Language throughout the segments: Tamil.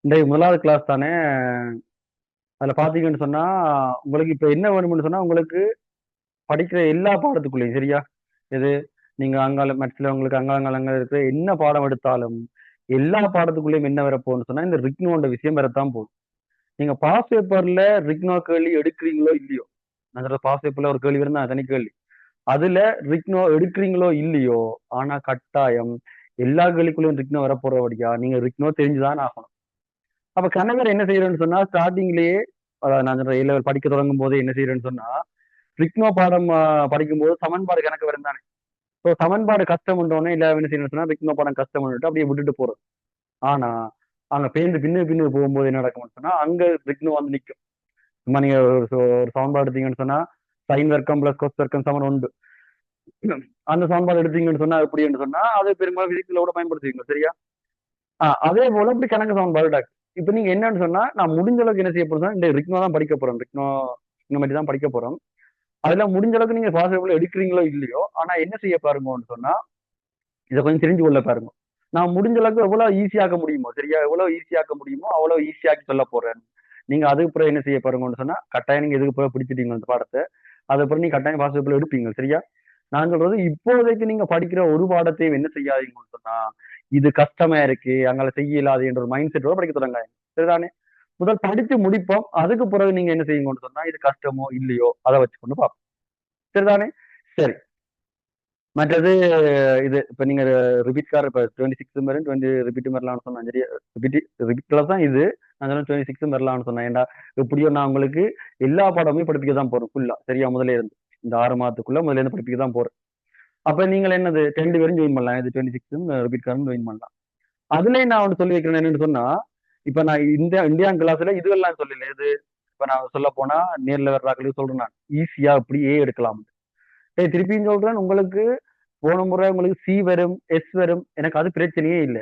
இன்றைக்கு முதலாவது கிளாஸ் தானே. அதுல பாத்தீங்கன்னு சொன்னா உங்களுக்கு இப்ப என்ன வேணும்னு சொன்னா உங்களுக்கு படிக்கிற எல்லா பாடத்துக்குள்ளேயும் சரியா. இது நீங்க அங்கால மேத்ஸ்ல உங்களுக்கு அங்காளங்க இருக்கிற என்ன பாடம் எடுத்தாலும் எல்லா பாடத்துக்குள்ளேயும் என்ன வரப்போகுதுன்னு சொன்னா இந்த ரிக்னோன்ற விஷயம் வரத்தான் போகுது. நீங்க பாஸ் பேப்பர்ல ரிக்னோ கேள்வி எடுக்கிறீங்களோ இல்லையோ, நான் பாஸ் பேப்பர்ல ஒரு கேள்வி இருந்தா தனி கேள்வி, அதுல ரிக்னோ எடுக்கிறீங்களோ இல்லையோ, ஆனா கட்டாயம் எல்லா கேள்விக்குள்ளேயும் ரிக்னோ வரப்போறபடியா நீங்க ரிக்னோ தெரிஞ்சுதான் ஆகணும். அப்ப கணவர் என்ன செய்யறேன்னு சொன்னா ஸ்டார்டிங்லயே, அதாவது நான் சொல்றேன் A level படிக்க தொடங்கும் போதே என்ன செய்யறேன்னு சொன்னா ரிக்னோ பாடம் படிக்கும்போது சமன்பாடு கணக்கு வரும் தானே. ஸோ சமன்பாடு கஷ்டம் உண்டோன்னே இல்ல என்ன செய்யணும்னு சொன்னா ரிக்னோ பாடம் கஷ்டம் பண்ணிட்டு அப்படியே விட்டுட்டு போறோம். ஆனா அங்க பேருந்து பின்னு போகும்போது என்ன நடக்கும்னு சொன்னா அங்க ரிக்னோ வந்து நிற்கும். சும்மா நீங்க ஒரு சமன்பாடு எடுத்தீங்கன்னு சொன்னா சைன் வர்க்கம் பிளஸ் கொஸ் வர்க்கம் சமன் உண்டு. அந்த சமன்பாடு எடுத்தீங்கன்னு சொன்னா எப்படின்னு சொன்னா அது பெரும்பாலும் பிசிக்ஸ்ல கூட பயன்படுத்துவீங்க சரியா. அதே போல இப்படி கணக்கு சமன்பாடு டாக்டர். இப்ப நீங்க என்னன்னு சொன்னா நான் முடிஞ்ச அளவுக்கு என்ன செய்ய போறேன், இந்த ரிக்னோ தான் படிக்க போறோம். ரிக்னோ இந்த மாதிரி தான் படிக்க போறோம். அதுல முடிஞ்ச அளவுக்கு நீங்க பாசிபிள் எடுக்கிறீங்களோ இல்லையோ, ஆனா என்ன செய்ய பாருங்கன்னு சொன்னா இதை கொஞ்சம் தெரிஞ்சு கொள்ள பாருங்க. நான் முடிஞ்ச அளவுக்கு எவ்வளவு ஈஸியாக்க முடியுமோ சரியா, எவ்வளவு ஈஸியாக்க முடியுமோ அவ்வளவு ஈஸியாக்கி சொல்ல போறேன். நீங்க அதுக்கு பிறகு என்ன செய்ய பாருங்கன்னு சொன்னா கட்டாயம் நீங்க எதுக்கு பிறகு பிடிச்சிட்டீங்க அந்த பாடத்தை, அதுக்கப்புறம் நீங்க கட்டாயம் பாசிபிள் எடுப்பீங்க சரியா. நான் சொல்றது இப்போதைக்கு நீங்க படிக்கிற ஒரு பாடத்தையும் என்ன செய்யாதீங்கன்னு சொன்னா இது கஷ்டமா இருக்கு அங்கால செய்ய இயலாது என்ற ஒரு மைண்ட் செட்டோட படிக்க தொடங்காங்க சரிதானே. முதல் படித்து முடிப்போம், அதுக்கு பிறகு நீங்க என்ன செய்யுங்கன்னு சொன்னா இது கஷ்டமோ இல்லையோ அதை வச்சுக்கொண்டு பார்ப்போம் சரிதானே. சரி, மற்றது இது இப்ப நீங்க ரிப்பீட் கார் இப்ப 26 மாதிரி 20 ரிப்பீட் மாதிரிலாம் சொன்னா சரியா. ரிப்பீட்ல தான் இது. நான் சொன்ன 26 மாதிரிலாம் சொன்னேன். ஏன்டா எப்படியோ நான் உங்களுக்கு எல்லா பாடமும் படிப்பிக்க தான் போறேன் ஃபுல்லா சரியா. முதல்ல இருந்து இந்த 6 மாதத்துக்குள்ள முதல்ல இருந்து படிப்பிக்க தான் போறேன். அப்ப நீங்கள் என்னது 2 பேரும் ஜாயின் பண்ணலாம். இது 26 ரிப்பீட் காரும் ஜாயின் பண்ணலாம். அதுலயும் நான் ஒன்று சொல்லி வைக்கிறேன் என்னன்னு சொன்னா, இப்ப நான் இந்தியா கிளாஸ்ல இதுவெல்லாம் சொல்லல. இது இப்ப நான் சொல்ல போனா நேர்ல வர்றாக்களுக்கு சொல்றேன், நான் ஈஸியா இப்படி எடுக்கலாம். திருப்பியும் சொல்றேன், உங்களுக்கு போன முறை உங்களுக்கு சி வரும் எஸ் வரும், எனக்கு அது பிரச்சனையே இல்லை.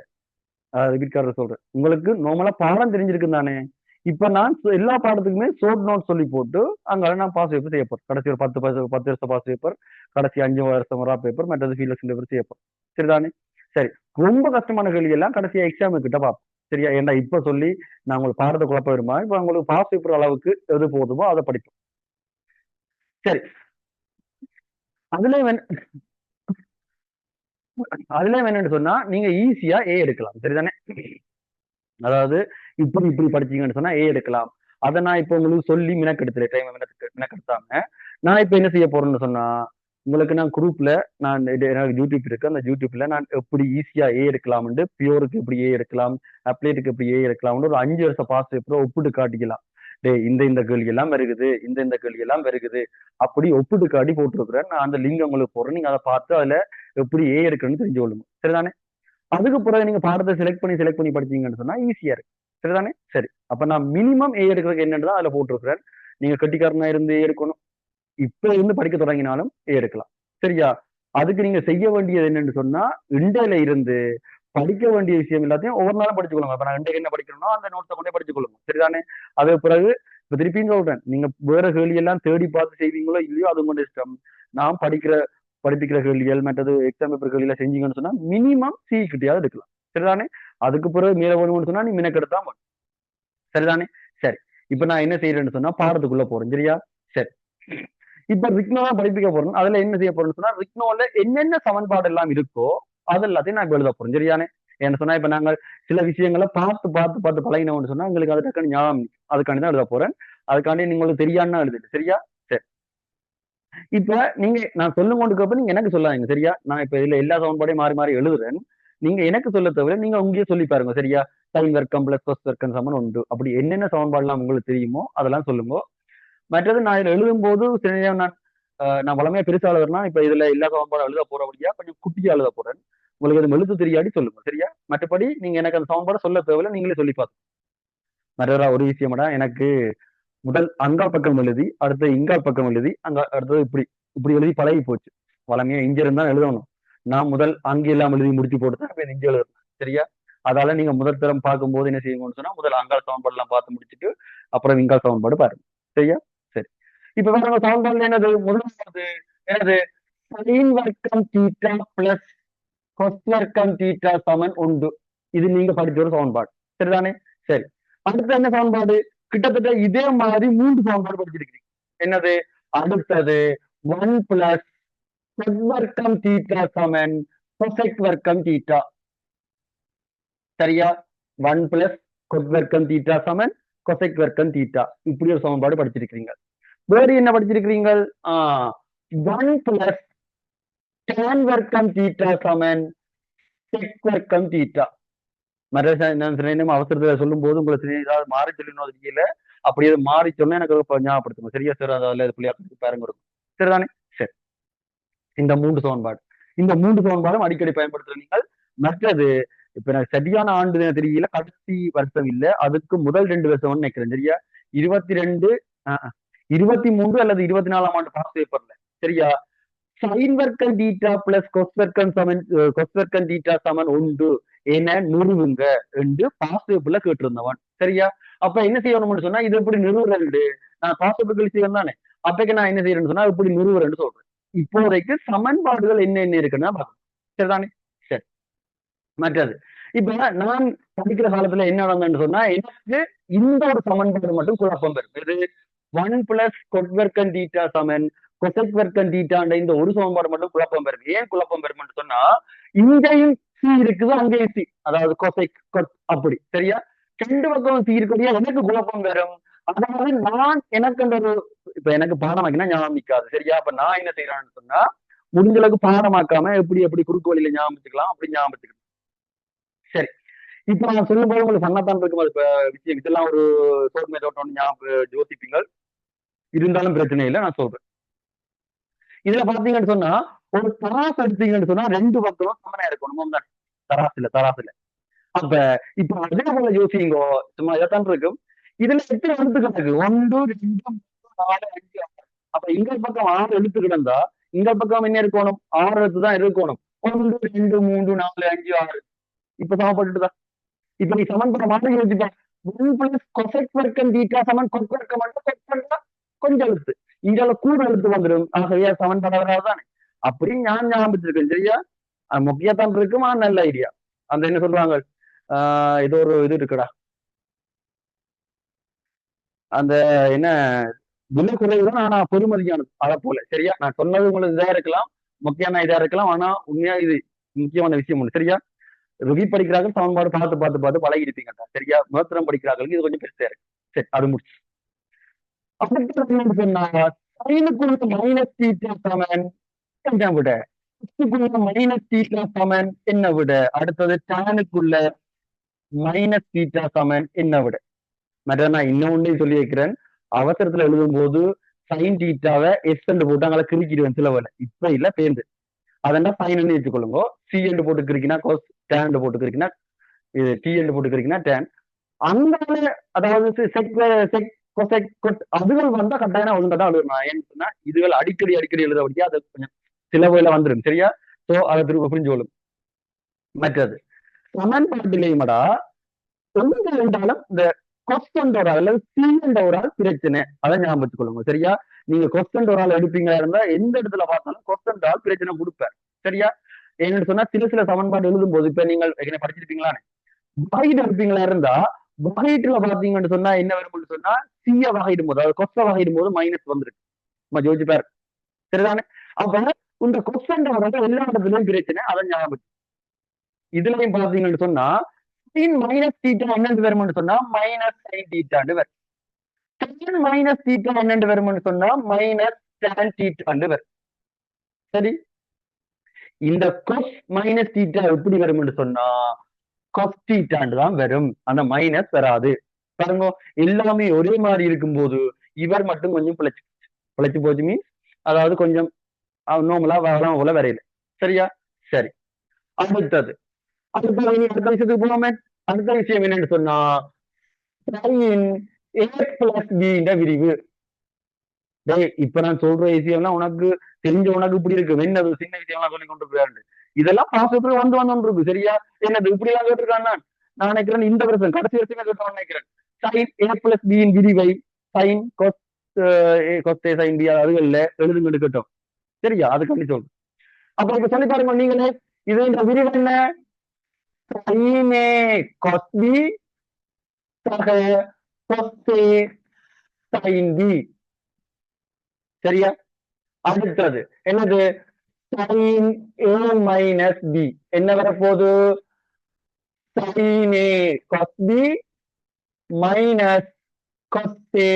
ரிப்பீட் சொல்றேன், உங்களுக்கு நார்மலா பாடம் தெரிஞ்சிருக்கு தானே. இப்ப நான் எல்லா பாடத்துக்குமே ஷோர்ட் நோட் சொல்லி போட்டு அங்க நான் பாஸ் பேப்பர் செய்ய போறேன். கடைசி ஒரு 10 வருஷம் பாஸ் பேப்பர், கடைசி 5 வருஷம் வரா பேப்பர், மற்றது ஃபீல்ட் பேப்பர் செய்ய போறேன் சரிதானே. சரி, ரொம்ப கஷ்டமான கேள்வி எல்லாம் கடைசி எக்ஸாம் கிட்ட பார்ப்போம் சரியா. ஏன்டா இப்ப சொல்லி நான் உங்களுக்கு பாடத்தை குழப்ப வருமா, இப்ப உங்களுக்கு பாஸ் பேப்பர் அளவுக்கு எது போதுமோ அதை படிப்போம். சரி, அதுல அதுல என்னன்னு சொன்னா நீங்க ஈஸியா ஏ எடுக்கலாம் சரிதானே. அதாவது இப்படி படிச்சீங்கன்னு சொன்னா ஏ எடுக்கலாம். அதை நான் இப்ப உங்களுக்கு சொல்லி மினக்கெடுத்துறேன், டைம் மினக்கெடுத்தாங்க. நான் இப்ப என்ன செய்ய போறேன்னு சொன்னா உங்களுக்கு நான் குரூப்ல நான் எனக்கு யூடியூப் இருக்கு, அந்த யூடியூப்ல நான் எப்படி ஈஸியா ஏ எடுக்கலாம்னு, பியூருக்கு எப்படி ஏ எடுக்கலாம், அப்ளைட்டுக்கு எப்படி ஏ எடுக்கலாம்னு ஒரு 5 வருஷம் பாஸ் பேப்பரை ஒப்பிட்டு காட்டிக்கலாம். டே இந்த கேள்வி எல்லாம் வருகுது, இந்த கேள்வி எல்லாம் வருகுது, அப்படி ஒப்பிட்டு காட்டி போட்டுருக்குறேன். நான் அந்த லிங்க் உங்களுக்கு போடுறேன், நீங்க அதை பார்த்து அதுல எப்படி ஏ எடுக்கணும்னு தெரிஞ்சு கொள்ளுங்க சரிதானே. அதுக்கு பிறகு நீங்க பாடத்தை செலக்ட் பண்ணி படிச்சீங்கன்னு சொன்னா ஈஸியா இருக்கு சரிதானே. சரி, அப்ப நான் மினிமம் ஏ எடுக்கிறதுக்கு என்னன்னு அதுல போட்டிருக்கிறேன். நீங்க கெட்டிக்காரனா இருந்து ஏ எடுக்கணும், இப்ப இருந்து படிக்க தொடங்கினாலும் ஏ எடுக்கலாம் சரியா. அதுக்கு நீங்க செய்ய வேண்டியது என்னன்னு சொன்னா இண்டையில இருந்து படிக்க வேண்டிய விஷயம் எல்லாத்தையும் ஒவ்வொரு நாளும் படிச்சுக்கொள்ளுங்க. இப்ப நான் இன்றைக்கு என்ன படிக்கணும்னா அந்த நோட்ஸை கொண்டே படிச்சுக்கொள்ளுங்க சரிதானே. அதுக்கு பிறகு இப்ப திருப்பியும் சொல்றேன், நீங்க வேற கேள்வி எல்லாம் தேடி பார்த்து செய்வீங்களோ இல்லையோ அது உங்களோட இஷ்டம். நான் படிப்பிக்கிற கேள்விகள் மற்றது எக்ஸாம் பேப்பர் கேள்வியில செஞ்சீங்கன்னு சொன்னா மினிமம் சி கிட்டியாவது எடுக்கலாம் சரிதானே. அதுக்கு பிறகு மேல வேணும்னு சொன்னா நீ மினக்கெடுத்தா சரிதானே. சரி, இப்ப நான் என்ன செய்யறேன்னு சொன்னா பாடத்துக்குள்ள போறேன் சரியா. சரி, இப்ப ரிக்னோ தான் படிப்பிக்க போறேன். அதுல என்ன செய்ய போறேன்னு சொன்னா ரிக்னோல என்னென்ன சமன்பாடு எல்லாம் இருக்கோ அது எல்லாத்தையும் நான் எழுத போறேன் சரியானே. என்ன சொன்னா இப்ப நாங்கள் சில விஷயங்களை பார்த்து பழகினோம்னு சொன்னா உங்களுக்கு அது டக்குன்னு ஞாபகம், அதுக்காண்டி தான் எழுத போறேன். அதுக்காண்டி உங்களுக்கு தெரியாதுன்னா எழுதுட்டு சரியா. சரி, இப்ப நீங்க நான் சொல்லும் கொண்டுக்கப்ப நீங்க எனக்கு சொல்லாதீங்க சரியா. நான் இப்ப இதுல எல்லா சமன்பாடையும் மாறி மாறி எழுதுறேன். நீங்க எனக்கு சொல்ல தவிர நீங்க உங்கேயே சொல்லி பாருங்க சரியா. சைன் வர்க்கம் பிளஸ் கொஸ் வர்க்கம் சமன் உண்டு, அப்படி என்னென்ன சமன்பாடுலாம் உங்களுக்கு தெரியுமோ அதெல்லாம் சொல்லுங்க. மற்றது நான் இதுல எழுதும் போது சில நேரம் நான் வளமையா பெருசா எழுதுறேன்னா இப்ப இதுல எல்லா சமன்பாடும் எழுத போறபடியா கொஞ்சம் குட்டியா எழுத போறேன். உங்களுக்கு அது எழுத்து தெரியாடி சொல்லுங்க சரியா. மற்றபடி நீங்க எனக்கு அந்த சமன்பாடு சொல்ல தேவையில்ல, நீங்களே சொல்லி பார்த்து. மற்றதா ஒரு விஷயமாடா, எனக்கு முதல் அங்கால் பக்கம் எழுதி அடுத்து இங்கால் பக்கம் எழுதி அங்க அடுத்தது இப்படி இப்படி எழுதி பழகி போச்சு. வளமையா இங்க இருந்தா எழுதணும், நான் முதல் அங்கே எல்லாம் எழுதி முடிச்சு போட்டு தான் இப்ப இங்க எழுதுறேன் சரியா. அதால நீங்க முதல் தரம் பார்க்கும்போது என்ன செய்யுங்கன்னு சொன்னா முதல் அங்கால் சமன்பாடு எல்லாம் பார்த்து முடிச்சுட்டு அப்புறம் இங்கால் சமன்பாடு பாருங்க சரியா. சரி, இப்ப பாருங்க சமன்பாடு என்னது, முதலாவது என்னது, sin வர்க்கம் தீட்டா பிளஸ் கொஸ் வர்க்கம் தீட்டா சமன் உண்டு. இது நீங்க படிச்ச ஒரு சமன்பாடு சரிதானே. சரி, அடுத்து என்ன சமன்பாடு? கிட்டத்தட்ட இதே மாதிரி 3 சமன்பாடு படிச்சிருக்கீங்க. என்னது? அடுத்தது 1 பிளஸ் செக் வர்க்கம் தீட்டா சமன் கொசெக் வர்க்கம் தீட்டா. சரியா? 1 பிளஸ் கொக் வர்க்கம் தீட்டா சமன் கொசெக் வர்க்கம் தீட்டா. இப்படி ஒரு சமன்பாடு படிச்சிருக்கீங்க. வேறு என்ன படிச்சிருக்கிறீங்க? 1 பிளஸ் tan வர்க்கம் தீட்டா சமன் செக் வர்க்கம் தீட்டா. நான் அவசரத்துல சொல்லும் போது உங்களுக்கு ஏதாவது மாறி சொல்லணும் தெரியல. அப்படியே மாறி சொன்னா எனக்கு ஞாபகப்படுத்துங்க. சரியா சார்? அதில் புள்ளியா பாருங்க இருக்கும். சரிதானே? சரி, இந்த 3 சமன்பாடு, இந்த 3 சமன்பாடும் அடிக்கடி பயன்படுத்துற நீங்கள். மற்றது இப்ப எனக்கு சரியான ஆண்டு தெரியல, கடைசி வருஷம் இல்ல, அதுக்கு முதல் 2 வருஷம் நினைக்கிறேன். சரியா? 22 23 அல்லது 24ஆம் ஆண்டு பாஸ் பேப்பர்ல. சரியா? சைன் வர்க்கம் தீட்டா பிளஸ் கொஸ் வர்க்கம் தீட்டா சமன் 1 என நிறுவுங்க என்று பாஸ் பேப்பர்ல கேட்டிருந்தவன். சரியா? அப்ப என்ன செய்யணும்னு சொன்னா, இது எப்படி நிறுவுறது? நான் பாஸ் பேப்பர் செய்வேன் தானே, அப்பக்கு நான் என்ன செய்யறேன்னு சொன்னா இப்படி நிறுவுறேன்னு சொல்றேன். இப்போதைக்கு சமன்பாடுகள் என்ன இருக்குன்னா பார்க்கணும். சரிதானே? சரி, மற்றது இப்ப நான் படிக்கிற காலத்துல என்ன நடந்ததுன்னு சொன்னா, எனக்கு இந்த ஒரு சமன்பாடு மட்டும் குழப்பம் பெறும். இது 1 பிளஸ் கொட் வர்க்கம் தீட்டா சமன் கொசெக் வர்க்கம் தீட்டாண்ட இந்த ஒரு சமன்பாடு மட்டும் குழப்பம் பெறும். ஏன் குழப்பம் பெறும்னு சொன்னா, இங்கேயும் சி இருக்குது, அங்கேயும் சி, அதாவது கொசெக் கொட் அப்படி. சரியா? 2 பக்கம் சி இருக்கக்கூடிய எனக்கு குழப்பம் பெறும். அதாவது நான் எனக்கு அந்த ஒரு இப்ப எனக்கு பாடமாக்கினா ஞாபகம் நிக்காது. சரியா? அப்ப நான் என்ன செய்யறான்னு சொன்னா, முடிஞ்ச அளவுக்கு பாடமாக்காம எப்படி எப்படி குறுக்கு வழியில ஞாபகம் வச்சுக்கலாம், அப்படி ஞாபகம் வச்சுக்கலாம். சரி, இப்ப நான் சொல்லும் போது உங்களுக்கு சன்னத்தான் இருக்கும். அது விஷயம் இதெல்லாம் ஒரு சோர்மை தோட்டம் ஞாபகம் யோசிப்பீங்க. இருந்தாலும் பிரச்சனை இல்லை, நான் சொல்றேன். இதுல பாத்தீங்கன்னு சொன்னா, ஒரு தராசு எடுத்தீங்கன்னு சொன்னா 2 பக்கம் சமனா இருக்கணும் தானே, தராசுல. அப்ப இப்ப அதே போல யோசிங்கோ, சும்மா இதைத்தான் இருக்கும். இதுல எத்தனை எழுத்து கணக்கு? 1 2 3 4 5 6. அப்ப இங்க பக்கம் 6 எழுத்து கிடந்தா இந்த பக்கம் என்ன இருக்கணும்? 6 எழுத்து தான் இருக்கணும். 1 2 3 4 5 6. இப்ப சமப்பட்டுதான். இப்ப நீ சமன்பாடு மாற்றி யோசிப்பா, 1 பிளஸ் கொசெக் வர்க்கம் தீட்டா சமன் கொக் வர்க்கம் கொஞ்சம் எழுத்து, இங்கால கூட எழுத்து வந்துடும். ஆகையா சமன்பாடு தானே. அப்படி நான் ஞாபகத்திருக்கேன். சரியா? முக்கியத்தான் இருக்கும், ஆனா நல்ல ஐடியா. அந்த என்ன சொல்றாங்க, ஏதோ ஒரு இது இருக்குடா, அந்த என்ன விலை குறைவுதான் ஆனா பெருமதியானது, அதை போல. சரியா? நான் சொன்னது உங்களுக்கு இதா இருக்கலாம், முக்கியமான இதா இருக்கலாம், ஆனா உண்மையா இது முக்கியமான விஷயம் ஒண்ணு. சரியா? ருகி படிக்கிறார்கள் சமன்பாடு பார்த்து பார்த்து பார்த்து பழகி இருப்பீங்க. சரியா? மேத்திரம் படிக்கிறார்களுக்கு இது கொஞ்சம் பெருசா இருக்கு. சரி, அது முடிச்சு அப்படி சொன்னா சைனுக்குள்ள மைனஸ் தீட்டா சமன் என்ன விட, மைனஸ் தீட்டா சமன் என்ன விட, அடுத்தது டானுக்குள்ள மைனஸ் தீட்டா சமன் என்ன விட. மற்ற நான் இன்னொன்னு சொல்லி வைக்கிறேன், அவசரத்துல எழுதும் போது சைன் தீட்டாவை எஸ் என்று போட்டு அங்கே கிரிக்கிடுவேன் சில வேலை. இப்ப இல்ல பேருந்து அதெண்டா சைன் வச்சுக்கொள்ளுங்க. சி என்று போட்டு கிரிக்கினா கோஸ், டேன் போட்டு கிரிக்கினா இது, டி என்று போட்டு கிரிக்கினா டேன். அந்த அதாவது அதுகள் வந்தா கட்டாயம் ஒழுங்கதான் எழுதணும். ஏன்னு சொன்னா இதுகள் அடிக்கடி எழுதபடியா அது கொஞ்சம் சில வேலை வந்துடும். சரியா? சோ அதை திரும்ப புரிஞ்சு கொள்ளும். மற்றது சமன்பாட்டிலேயுமடா எங்க இருந்தாலும் இந்த கொஸ்டன் ஒரு ஆள் அல்லது சீன்ற ஒரு ஆள் பிரச்சனை, அதை ஞாபகம் வச்சுக்கொள்ளுங்க. சரியா? நீங்க கொஸ்டன் ஒரு ஆள் எடுப்பீங்களா இருந்தா எந்த இடத்துல பார்த்தாலும் கொஸ்டன் ஆள் பிரச்சனை கொடுப்பார். சரியா? ஏன்னு சொன்னா சில சமன்பாடு எழுதும் போது இப்ப நீங்கள் படிச்சிருப்பீங்களான்னு வகையிட்டு எடுப்பீங்களா இருந்தா, வகையீட்டுல பாத்தீங்கன்னு சொன்னா என்ன வரும்னு சொன்னா, சிய வகையிடும் போது, அதாவது கொஸ்ட வகையிடும் போது மைனஸ் வந்துருக்கு. நம்ம யோசிப்பார். சரிதானே? அப்ப இந்த கொஸ்டன் எல்லா இடத்துலயும் பிரச்சனை, அதை ஞாபகம். இதுலயும் பாத்தீங்கன்னு சொன்னா sin மைனஸ் தீட்டா என்னென்று வரும்னு சொன்னா மைனஸ் சைன் தீட்டாண்டு வரும். tan மைனஸ் தீட்டா என்னென்று வரும்னு சொன்னா மைனஸ் tan தீட்டாண்டு வரும். சரி, இந்த கொஸ் மைனஸ் தீட்டா எப்படி வரும்னு சொன்னா கொஸ் தீட்டாண்டு தான் வரும், அந்த மைனஸ் வராது. பாருங்க, எல்லாமே ஒரே மாதிரி இருக்கும்போது இவர் மட்டும் கொஞ்சம் பிழைச்சு போச்சு மீன்ஸ் அதாவது கொஞ்சம் நோமலா வராம போல வரையில. சரியா? சரி, அடுத்தது அடுத்த விஷயத்துக்கு போனோமே. அடுத்த விஷயம் என்னன்னு சொன்னா விரிவு. இப்ப நான் சொல்ற விஷயம்லாம் உனக்கு தெரிஞ்ச உனக்கு இப்படி இருக்கு, என்னது சின்ன விஷயம்லாம் சொல்லி கொண்டு போயாரு. இதெல்லாம் பாசத்துல வந்து இருக்கு. சரியா? என்னது இப்படி எல்லாம் கேட்டிருக்கான். நான் நினைக்கிறேன் இந்த வருஷம் கடைசி வருஷமே கேட்டோம்னு நினைக்கிறேன். சைன் ஏ பிளஸ் பியின் விரிவை சைன் கொஸ்தே சைன் பி அதுகள்ல எழுதுங்க கேட்டோம். சரியா? அதுக்காண்டி சொல்றேன். அப்ப இப்ப சொல்லி பாருங்க நீங்களே, இது இந்த விரிவு என்ன? சைனே கொஸ் பி சக கொஸ்ஏ சைன் பி. சரியா? அடுத்தது என்னது? சைன் ஏ மைனஸ் பி. என்ன வரப்போகுது? சைன் ஏ கொஸ் பி மைனஸ் கொஸ்ஏ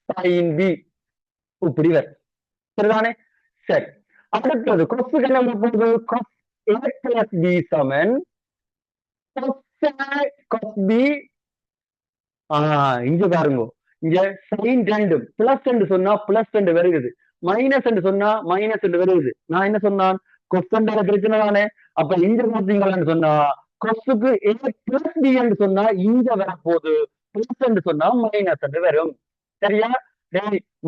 சைன் பி. இப்படி வரும். சரிதானே? சரி. அடுத்தது கொஸ்க்கு என்ன வரப்போகுது? கொஸ் ஏ பிளஸ் பி சமன் கொஸ் பி. இங்க பாருங்க, இங்க சைன் ரெண்டு பிளஸ் ரெண்டு சொன்னா பிளஸ் ரெண்டு வருகிறது, மைனஸ் ரெண்டு சொன்னா மைனஸ் ரெண்டு வருகிறது. நான் என்ன சொன்னான்? கொஸ்டன் பிரச்சனை தானே. அப்ப இங்க பாத்தீங்களான்னு சொன்னா கொஸ்டுக்கு ஏ பிளஸ் பி என்று சொன்னா இங்க வரப்போகுது, பிளஸ் ரெண்டு சொன்னா மைனஸ் ரெண்டு வரும். சரியா?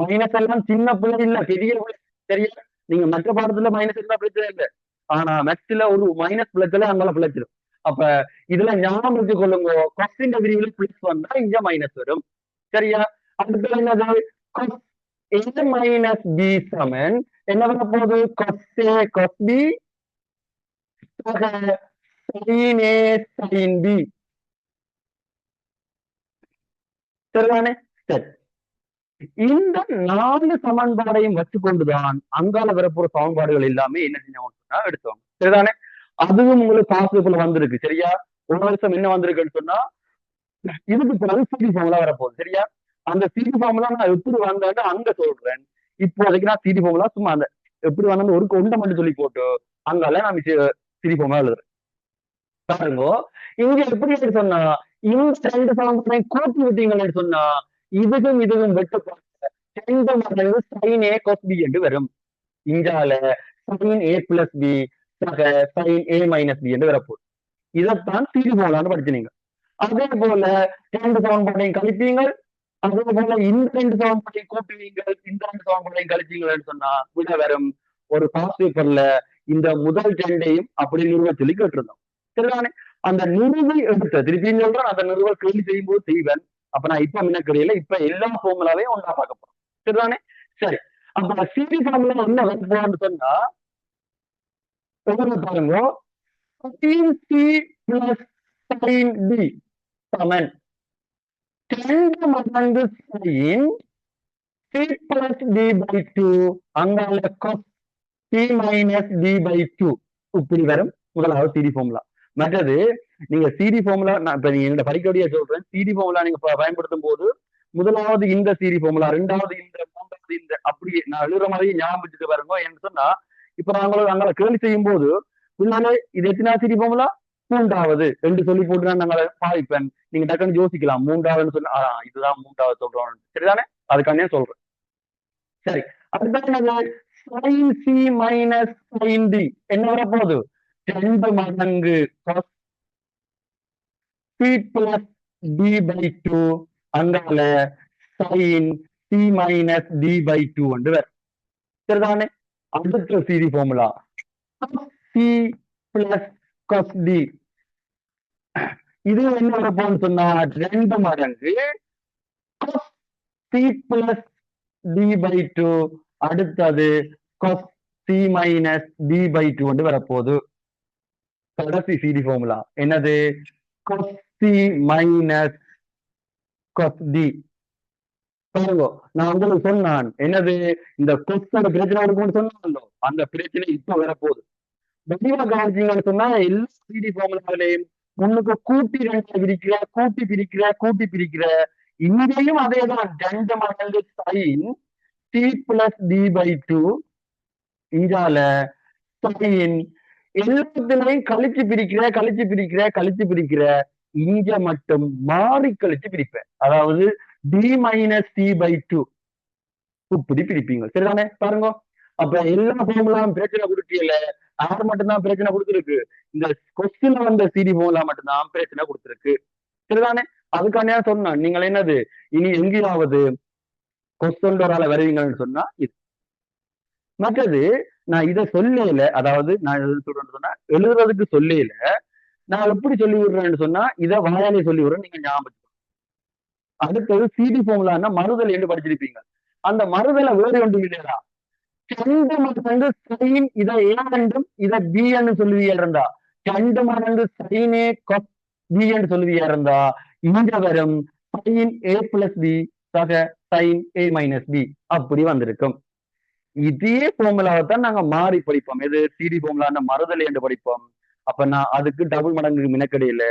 மைனஸ் எல்லாம் சின்ன பிள்ளை இல்ல, பெரிய பிள்ளை. சரியா? நீங்க மற்ற பாடத்துல மைனஸ் இருந்தா பிரச்சனை இல்லை, ஆனா மேக்ஸ்ல ஒரு மைனஸ் பிள்ளைச்சல அங்கால பிள்ளைச்சிடும். அப்ப இதுல ஞாபகம் வச்சுக் கொள்ளுங்க, கொஸ்டின் விரிவில் பிளஸ் வந்தா இங்க மைனஸ் வரும். சரியா? அடுத்து என்னது? கொஸ் ஏ மைனஸ் பி சமன் என்ன பண்ண போகுது? கொஸ் ஏ கொஸ் பி சைன் ஏ சைன் பி. சரிதானே? சரி. இந்த 4 சமன்பாடையும் வச்சுக்கொண்டுதான் அங்கால வரப்போற சமன்பாடுகள் எல்லாமே என்ன செஞ்சோம்னா எடுத்தோம். சரிதானே? அதுவும் உங்களுக்கு பாசிபிள் வந்திருக்கு. சரியா? ஒரு வருஷம் என்ன வந்திருக்குன்னு சொன்னா இதுக்கு பிறகு சிடி ஃபார்முலா வரப்போகுது. சரியா? அந்த சிடி ஃபார்முலா நான் எப்படி வந்தேன்னு அங்க சொல்றேன். இப்போதைக்கு நான் சிடி ஃபார்முலா சும்மா அந்த எப்படி வந்தேன்னு ஒரு கொண்டை மட்டும் சொல்லி போட்டு அங்கால நான் சிடி ஃபார்முலா எழுதுறேன். பாருங்க, இங்க எப்படி சொன்னா இந்த 2 சமன்பாடையும் கூட்டி விட்டீங்கன்னு சொன்னா இதுவும் இதுவும் வெட்டப்பட்ட 2 மடங்கு சைன் ஏ கொஸ் பி என்று வரும். இங்கால சைன் ஏ பிளஸ் பி சக சைன் ஏ மைனஸ் பி என்று வரப்போகுது. இதைத்தான் சிடி ஃபார்முலான்னு படிச்சீங்க. அதே போல 2 சமன்பாடையும் கழிப்பீங்கள், அதே போல இந்த 2 சமன்பாடையும் கூட்டுவீங்கள், இந்த 2 சமன்பாடையும் கழிச்சீங்கன்னு சொன்னா விட வரும். ஒரு பாஸ் பேப்பர்ல இந்த முதல் 2ஐயும் அப்படி நிறுவ சொல்லி கேட்டிருந்தோம். சரிதானே? அந்த நிறுவை எடுத்த திருப்பி சொல்றேன், அந்த நிறுவ கேள்வி செய்யும் போது செய்வேன். அப்ப நான் இப்ப என்ன கிடையில, இப்ப எல்லா ஃபார்முலாவையும் ஒன்றா பார்க்க போறோம். சரிதானே? சரி. அப்ப சிடி ஃபார்முலா என்ன வரப்போன்னு சொன்னா பாருங்க, sin C plus sin D சமன் 2 மடங்கு sin C plus D by 2 அங்கால cos C minus D by 2 இப்படி வரும் முதலாவது சிடி ஃபார்முலா. மற்றது நீங்க சிடி ஃபார்முலா நான் இப்ப நீங்க படிக்கடியா சொல்றேன், சிடி ஃபார்முலா நீங்க பயன்படுத்தும் போது முதலாவது இந்த சிடி ஃபார்முலா, ரெண்டாவது இந்த, மூன்றாவது இந்த, அப்படி நான் எழுதுற மாதிரி ஞாபகம் வச்சுட்டு பாருங்க. என்று சொன்னா இப்ப நாங்களும் அங்கே கேள்வி செய்யும் போது முன்னாலே இது எத்தனா சிடி ஃபார்முலா? மூன்றாவது என்று சொல்லி போட்டு நான் நாங்கள் பாதிப்பேன். நீங்க டக்குன்னு யோசிக்கலாம், மூன்றாவதுன்னு சொன்னா இதுதான் மூன்றாவது சொல்றோம். சரிதானே? அதுக்கானே சொல்றேன். சரி. அடுத்த sine C minus sine D என்ன வரப்போகுது? 2 மடங்கு cos C plus D by 2 அங்கால sine C minus D by 2 என்று வரும். சரிதானே? அடுத்த C D formula C plus cos D. இது என்ன வரப்போன்னு சொன்னா 2 மடங்கு cos C plus D by 2 அடுத்தது cos C minus D by 2 என்று வரப்போகுது. கடைசி சிடி ஃபார்முலா என்னது? cos C minus cos D. பாருங்க, நான் உங்களுக்கு சொன்னான் என்னது, இந்த கொஸ்டோட பிரச்சனை இருக்கும்னு சொன்னாங்களோ அந்த பிரச்சனை இப்ப வரப்போகுது. வடிவா கவனிச்சீங்கன்னு சொன்னா எல்லா சிடி ஃபார்முலாவிலையும் முன்னுக்கு கூட்டி 2 பிரிக்கிற, கூட்டி பிரிக்கிற, கூட்டி பிரிக்கிற. இங்கேயும் அதேதான் 2 மடங்கு sign C plus D by 2 இங்கால சைன் எல்லாத்திலையும் கழிச்சு பிரிக்கிற, கழிச்சு பிரிக்கிற, கழிச்சு பிரிக்கிற. இங்க மட்டும் மாறி கழிச்சு பிரிப்பேன், அதாவது D minus C by 2 இப்படி பிரிப்பீங்க. சரிதானே? பாருங்க, அப்ப எல்லா ஃபார்முலாவும் பிரச்சனை கொடுக்கல, யார் மட்டும்தான் பிரச்சனை கொடுத்துருக்கு? இந்த கொஸ்டின்ல வந்த சிடி ஃபார்முலா மட்டும்தான் பிரச்சனை கொடுத்துருக்கு. சரிதானே? அதுக்கான சொன்னேன், நீங்கள் என்னது இனி எங்கேயாவது கொஸ்டின் ஒரு ஆளை வருவீங்கன்னு சொன்னா இது. மற்றது நான் இதை சொல்லல, அதாவது நான் சொல்றேன்னு சொன்னா எழுதுறதுக்கு சொல்லல, நான் எப்படி சொல்லி விடுறேன்னு சொன்னா இதை வாயாலே சொல்லி விடுறேன், நீங்க ஞாபகம். அடுத்தது சிடி ஃபார்முலான்னா மறுதல் என்று படிச்சிருப்பீங்க. அந்த மறுதலை வேறு ஒன்றும் இல்லையா? 2 மடங்கு சைன் இதை ஏ என்றும் இதை பி என்று சொல்லுவீங்க இருந்தா, 2 மடங்கு சைனே கொஸ் பி என்று சொல்லுவீங்க இருந்தா இங்க வரும் sin a plus b சக sin a minus b அப்படி வந்திருக்கும். இதே ஃபார்முலாவை தான் நாங்க மாறி படிப்போம். எது சிடி ஃபார்முலா மறுதலை என்று படிப்போம். அப்ப நான் அதுக்கு டபுள் மடங்கு மினக்கடையில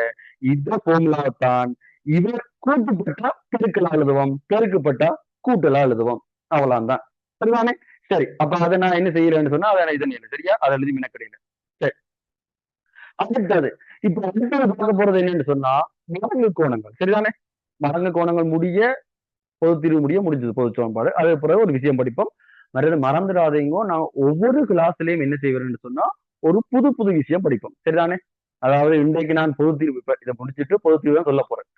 இந்த ஃபார்முலாவை தான் இவர் கூட்டுப்பட்டா பெருக்கலா எழுதுவோம், பெருக்கப்பட்டா கூட்டலா எழுதுவோம். அவ்வளவுதான். சரிதானே? சரி, அப்ப அதை நான் என்ன செய்யறேன்னு சொன்னா அதை இது இல்லை. சரியா? அதை எழுதி மினக்கடையில. சரி, அடுத்தது இப்ப அடுத்தது பார்க்க போறது என்னன்னு சொன்னா மடங்கு கோணங்கள். சரிதானே? மடங்கு கோணங்கள் முடிய பொது தீர்வு முடிய முடிஞ்சது பொது சமன்பாடு. அது பிறகு ஒரு விஷயம் படிப்போம். மறந்துடாதீங்க, நான் ஒவ்வொரு கிளாஸ்லயும் என்ன செய்வேன்னு சொன்னா ஒரு புது புது விஷயம் படிப்போம். சரிதானே? அதாவது இன்றைக்கு நான் பொது தீர்வு இதை முடிச்சுட்டு பொது தீர்வு தான் சொல்ல போறேன்.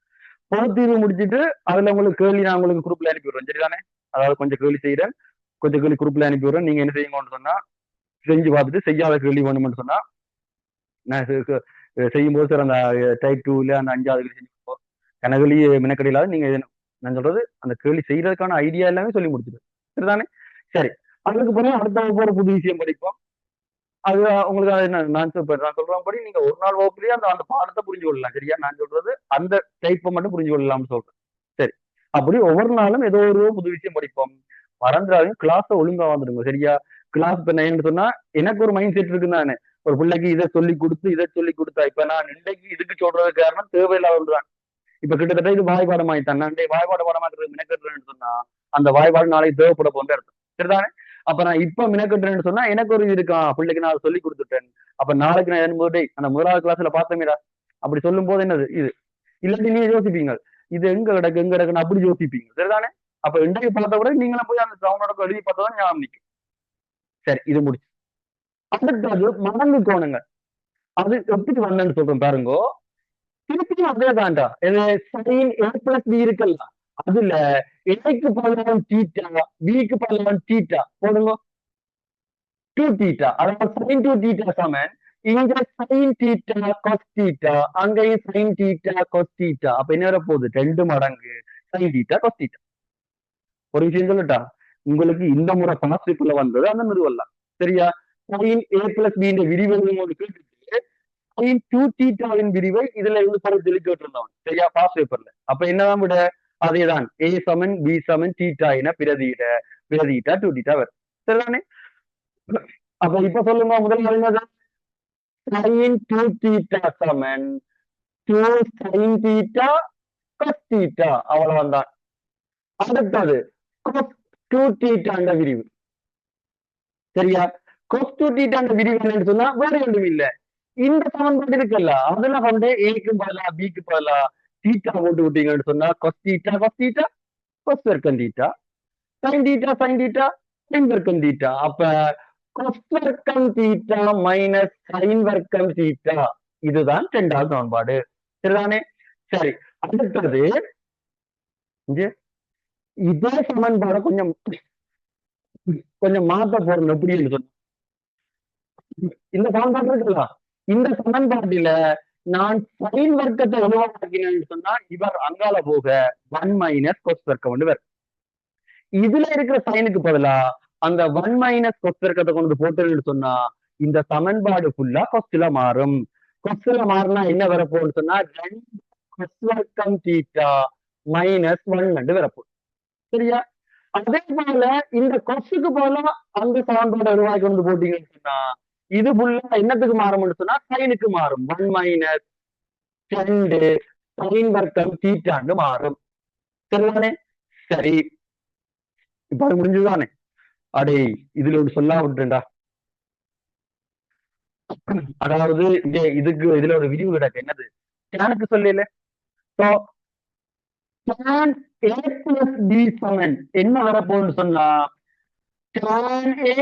பொது தீர்வு முடிச்சுட்டு அதுல உங்களுக்கு கேள்வி நான் உங்களுக்கு குரூப்ல அனுப்பி விடுறேன். சரிதானே? அதாவது கொஞ்சம் கேள்வி செய்யறேன், கொஞ்சம் கேள்வி குரூப்ல அனுப்பி விடுறேன். நீங்க என்ன செய்யுங்கன்னு சொன்னா செஞ்சு பார்த்துட்டு செய்யாத கேள்வி வேணும்னு சொன்னா நான் செய்யும்போது சார் அந்த டைப் 2ல அந்த 5வது கேள்வி செஞ்சு கனகளி மினக்கடையிலாத நீங்க நான் சொல்றது அந்த கேள்வி செய்யறதுக்கான ஐடியா எல்லாமே சொல்லி முடிச்சுட்டு. சரிதானே? சரி, அதுக்கு பிறகு அடுத்த போற புது விஷயம் படிப்போம். அது உங்களுக்கு நான் சொல்றபடி நீங்க ஒரு நாள் வகுப்புலயே அந்த பாடத்தை புரிஞ்சு கொள்ளலாம். சரியா? நான் சொல்றது அந்த டைப்பை மட்டும் புரிஞ்சு கொள்ளலாம்னு சொல்றேன். சரி, அப்படி ஒவ்வொரு நாளும் ஏதோ ஒரு புது விஷயம் படிப்போம். மறந்துடாதையும் கிளாஸ ஒழுங்கா வந்துடுங்க. சரியா? கிளாஸ் இப்ப நான் சொன்னா எனக்கு ஒரு மைண்ட் செட் இருக்குன்னு தானே, ஒரு பிள்ளைக்கு இதை சொல்லி கொடுத்து இதை சொல்லி கொடுத்தா இப்ப நான் இன்றைக்கு இதுக்கு சொல்றது காரணம் தேவையில்லாதான். இப்ப கிட்டத்தட்ட இது வாய்ப்பாடம் ஆயிட்டான். நான் வாய்ப்பாடு பாடமாக்குறது மினக்கட்டுறேன்னு சொன்னா அந்த வாய்ப்பாடு நாளைக்கு தேவைப்பட போன்ற அர்த்தம். சரிதானே? அப்ப நான் இப்ப மினக்கட்டுறேன்னு சொன்னா எனக்கு ஒரு இருக்கான் பிள்ளைக்கு நான் சொல்லி கொடுத்துட்டேன். அப்ப நாளைக்கு நான் எழும்போது அந்த முதலாவது கிளாஸ்ல பார்த்தமேடா அப்படி சொல்லும் போது என்னது இது இல்லாட்டி நீங்க யோசிப்பீங்க இது எங்க கிடக்குன்னு அப்படி யோசிப்பீங்க. சரிதானே? அப்ப இன்றைக்கு பார்த்த கூட நீங்களும் போய் அந்த சவுண்டோட எழுதி பார்த்ததான் ஞாபகம் நிற்கும். சரி, இது முடிச்சு அடுத்தது மடங்கு கோணங்கள். அது எப்படி வந்தேன்னு சொல்றேன் பாருங்க. திருப்பியும் அதே தாண்டா sin a plus b இருக்குல்ல, அதுல ஏக்கு பதிலாக தீட்டா பிக்கு பதிலாக தீட்டா போடுங்க 2 தீட்டா. அதாவது sin 2 தீட்டா சமன் இங்க sin தீட்டா cos தீட்டா, அங்கேயும் sin தீட்டா cos தீட்டா. அப்ப என்ன வர போகுது? 2 மடங்கு sin தீட்டா cos தீட்டா. ஒரு விஷயம் சொல்லட்டா, உங்களுக்கு இந்த முறை பாசிட்டிவ்ல வந்தது அந்த நிறுவலாம். சரியா? sin a plus b இந்த விரிவல் உங்களுக்கு sin 2 தீட்டாவின் விரிவை இதுல இருந்து படம் தெளிச்சு விட்டுருந்தோம். சரியா? பாஸ் பேப்பர்ல. அப்ப என்னதான் விட அதேதான் a சமன் b சமன் தீட்டா என பிரதியிட 2 தீட்டா வரும். சரிதானே? அப்ப இப்ப சொல்லுங்க முதல்ல என்னது? sin 2 தீட்டா சமன் 2 sin தீட்டா cos தீட்டா. அவ்வளவுதான் தான். அடுத்தது cos 2 தீட்டாண்ட விரிவு. சரியா? cos 2 தீட்டாண்ட விரிவு என்னன்னு சொன்னா வேற ஒன்றும் இல்ல, இந்த சமன்பாடு இருக்குல்ல அதுல வந்து ஏக்கு பதிலா பிக்கு பதிலா தீட்டா போட்டு விட்டீங்கன்னு சொன்னா cos theta cos theta cos வர்க்கம் theta, sin theta sin theta sin வர்க்கம் தீட்டா. அப்ப cos வர்க்கம் தீட்டா மைனஸ் sin வர்க்கம் தீட்டா, இதுதான் 2வது சமன்பாடு. சரிதானே? சரி, அடுத்தது இதே சமன்பாடு கொஞ்சம் கொஞ்சம் மாத்த போறோம். எப்படின்னு சொன்ன இந்த சமன்பாடு இருக்குல்ல, இந்த சமன்பாட்டில நான் sin வர்க்கத்தை உருவாக்கினேன்னு சொன்னா இவர் அங்கால போக 1 மைனஸ் cos வர்க்கம் வந்து வரும். இதுல இருக்கிற சைனுக்கு பதிலா அந்த 1 மைனஸ் cos வர்க்கத்தை கொண்டு போட்டேன்னு சொன்னா இந்த சமன்பாடு ஃபுல்லா கொஸ்ல மாறும். கொஸ்ல மாறினா என்ன வரப்போன்னு சொன்னா 2 cos வர்க்கம் தீட்டா மைனஸ் 1 வரப்போம். சரியா? அதே போல இந்த கொஸ்க்கு போல அந்த சமன்பாட்டை உருவாக்கி கொண்டு போட்டீங்கன்னு சொன்னா இது ஃபுல்லா என்னத்துக்கு மாறும்னு சொன்னா சைனுக்கு மாறும். 1 மைனஸ் 2 sin வர்க்கம் தீட்டான்னு மாறும். சரிதானே? சரி, இப்ப அது முடிஞ்சுதானே? அடே இதுல ஒரு சொல்லா விட்டுண்டா. அதாவது இதுக்கு இதுல ஒரு விரிவு கிடக்கு. என்னது? டேனுக்கு சொல்லல. So tan a plus b சமன் என்ன வரப்போன்னு சொன்னா tan a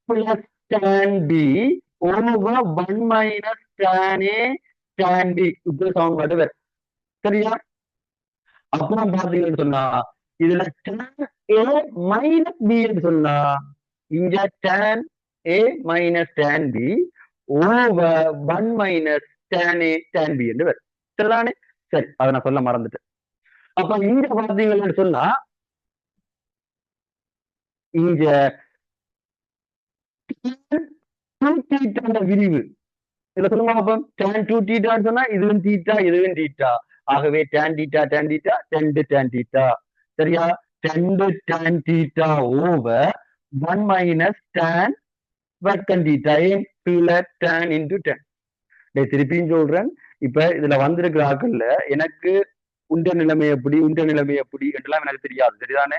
plus tan b over 1 minus tan a tan b இப்படி சமன்பாடு வேறு. சரியா? அப்புறம் பாத்தீங்கன்னு சொன்னா இதுல tan a minus b ன்னு சொன்னா இங்க tan a minus tan b over 1 minus tan a tan b என்று வரும். சரிதானே? சரி, அதை நான் சொல்ல மறந்துட்டேன். அப்ப இங்க பாத்தீங்கன்னு சொன்னா இங்க விரிவு இதுல சொல்லுங்க. அப்ப tan 2 தீட்டான்னு சொன்னா இதுவும் தீட்டா இதுவும் தீட்டா. ஆகவே tan theta tan theta 10 tan theta. சரியா? 10 tan theta over 1 minus tan vecant theta. ஏன் கீழே tan into 10. திருப்பியும் சொல்றேன். இப்ப இதுல வந்திருக்கிற ஆட்கள்ல எனக்கு உண்ட நிலைமை எப்படி என்றெல்லாம் எனக்கு தெரியாது. சரிதானே?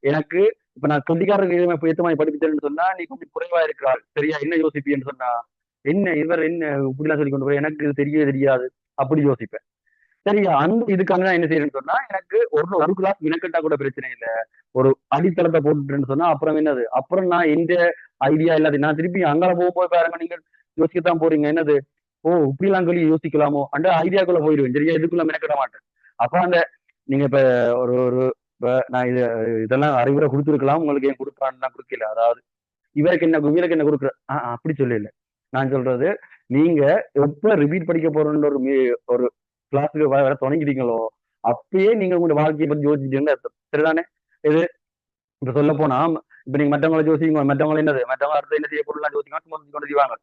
எனக்கு இப்ப நான் கொண்டிக்காரருக்கு ஏத்த மாதிரி படிப்பித்தேன்னு சொன்னா நீ கொஞ்சம் குறைவா இருக்கிறாள். சரியா? என்ன யோசிப்பீன்னு சொன்னா என்ன இவர் என்ன இப்படிலாம் சொல்லி கொண்டு போய் எனக்கு இது தெரியவே தெரியாது அப்படி யோசிப்பேன். சரியா? அந்த இதுக்காக நான் என்ன செய்யறேன்னு சொன்னா எனக்கு ஒரு கிளாஸ் வினக்கட்டா கூட பிரச்சனை இல்லை. ஒரு அடித்தளத்தை போட்டுட்டேன்னு சொன்னா அப்புறம் என்னது அப்புறம் நான் எந்த ஐடியா இல்லாத நான் திருப்பி அங்கால போய் பாருங்க நீங்க யோசிக்கத்தான் போறீங்க. என்னது ஓ இப்படிலாம் சொல்லி யோசிக்கலாமோ அந்த ஐடியாக்குள்ள போயிடுவேன். சரியா? இதுக்குள்ள மெனக்கிட மாட்டேன். அப்ப அந்த நீங்க இப்ப ஒரு ஒரு நான் இதெல்லாம் அறிவுரை கொடுத்துருக்கலாம் உங்களுக்கு. ஏன் கொடுக்குறான்னு கொடுக்கல. அதாவது இவருக்கு என்ன கொடுக்குற அப்படி சொல்லல. நான் சொல்றது நீங்க எப்ப ரிப்பீட் படிக்க போறோம்னு ஒரு கிளாஸுக்கு வர தொடங்கிட்டீங்களோ அப்பயே நீங்க உங்களோட வாழ்க்கையை பத்தி யோசிச்சுன்னு அர்த்தம். சரிதானே? இது இப்ப சொல்ல போனா இப்ப நீங்க மற்றவங்களை யோசிங்க. மற்றவங்களை என்னது மற்றவங்க அடுத்த என்ன செய்ய பொருள் யோசிக்க செய்வாங்க.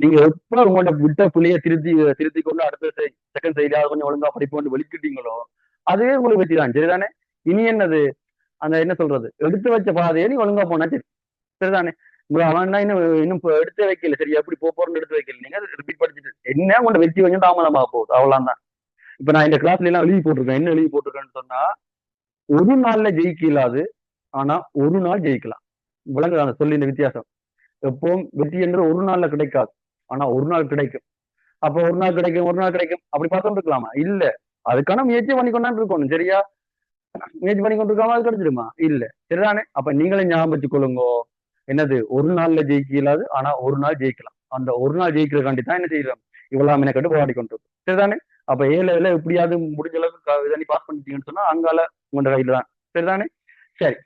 நீங்க எப்ப உங்களோட விட்ட புள்ளிய திருத்தி கொண்டு அடுத்த செகண்ட் சைடாக கொஞ்சம் ஒழுங்கா படிப்பு வெளிக்கிட்டீங்களோ அதுவே உங்களுக்கு வெற்றி தான். சரிதானே? இனி என்னது அந்த என்ன சொல்றது எடுத்து வச்ச பாதையை நீ ஒழுங்கா போனா சரி. சரிதானே? அவன் இன்னும் எடுத்து வைக்கல. சரியா? எப்படி போறோம்னு எடுத்து வைக்கல. நீங்க ரிப்பீட் படிச்சுட்டு என்ன உங்களோட வெற்றி கொஞ்சம் தாமதமாக போகுது. அவ்வளவுதான் தான். இப்ப நான் இந்த கிளாஸ்ல எல்லாம் எழுதி போட்டிருக்கேன். என்ன எழுதி போட்டிருக்கேன்னு சொன்னா ஒரு நாள்ல ஜெயிக்க இல்லாது ஆனா ஒரு நாள் ஜெயிக்கலாம். விளங்குறாங்க சொல்லி இந்த வித்தியாசம். எப்பவும் வெற்றி என்று ஒரு நாள்ல கிடைக்காது. ஆனா ஒரு நாள் கிடைக்கும். அப்ப ஒரு நாள் கிடைக்கும் அப்படி பார்த்துட்டு இருக்கலாமா? இல்ல. அதுக்கான முயற்சி பண்ணி கொண்டாந்து இருக்கணும். சரியா? முயற்சி பண்ணி கொண்டு இருக்காம அது கிடைச்சிருமா? இல்ல. சரிதானே? அப்ப நீங்களே ஞாபகம் வச்சுக்கொள்ளுங்க. என்னது ஒரு நாள்ல ஜெயிக்க இல்லாது ஆனா ஒரு நாள் ஜெயிக்கலாம். அந்த ஒரு நாள் ஜெயிக்கிறதுக்காண்டி தான் என்ன செய்யறோம் இவ்வளவு மெனக்கட்டு போராடி கொண்டு இருக்கும். சரிதானே? அப்ப ஏழு எப்படியாவது முடிஞ்ச அளவுக்கு பாஸ் பண்ணிட்டீங்கன்னு சொன்னா அங்கால உங்களோட கையில தான். சரிதானே? சரி.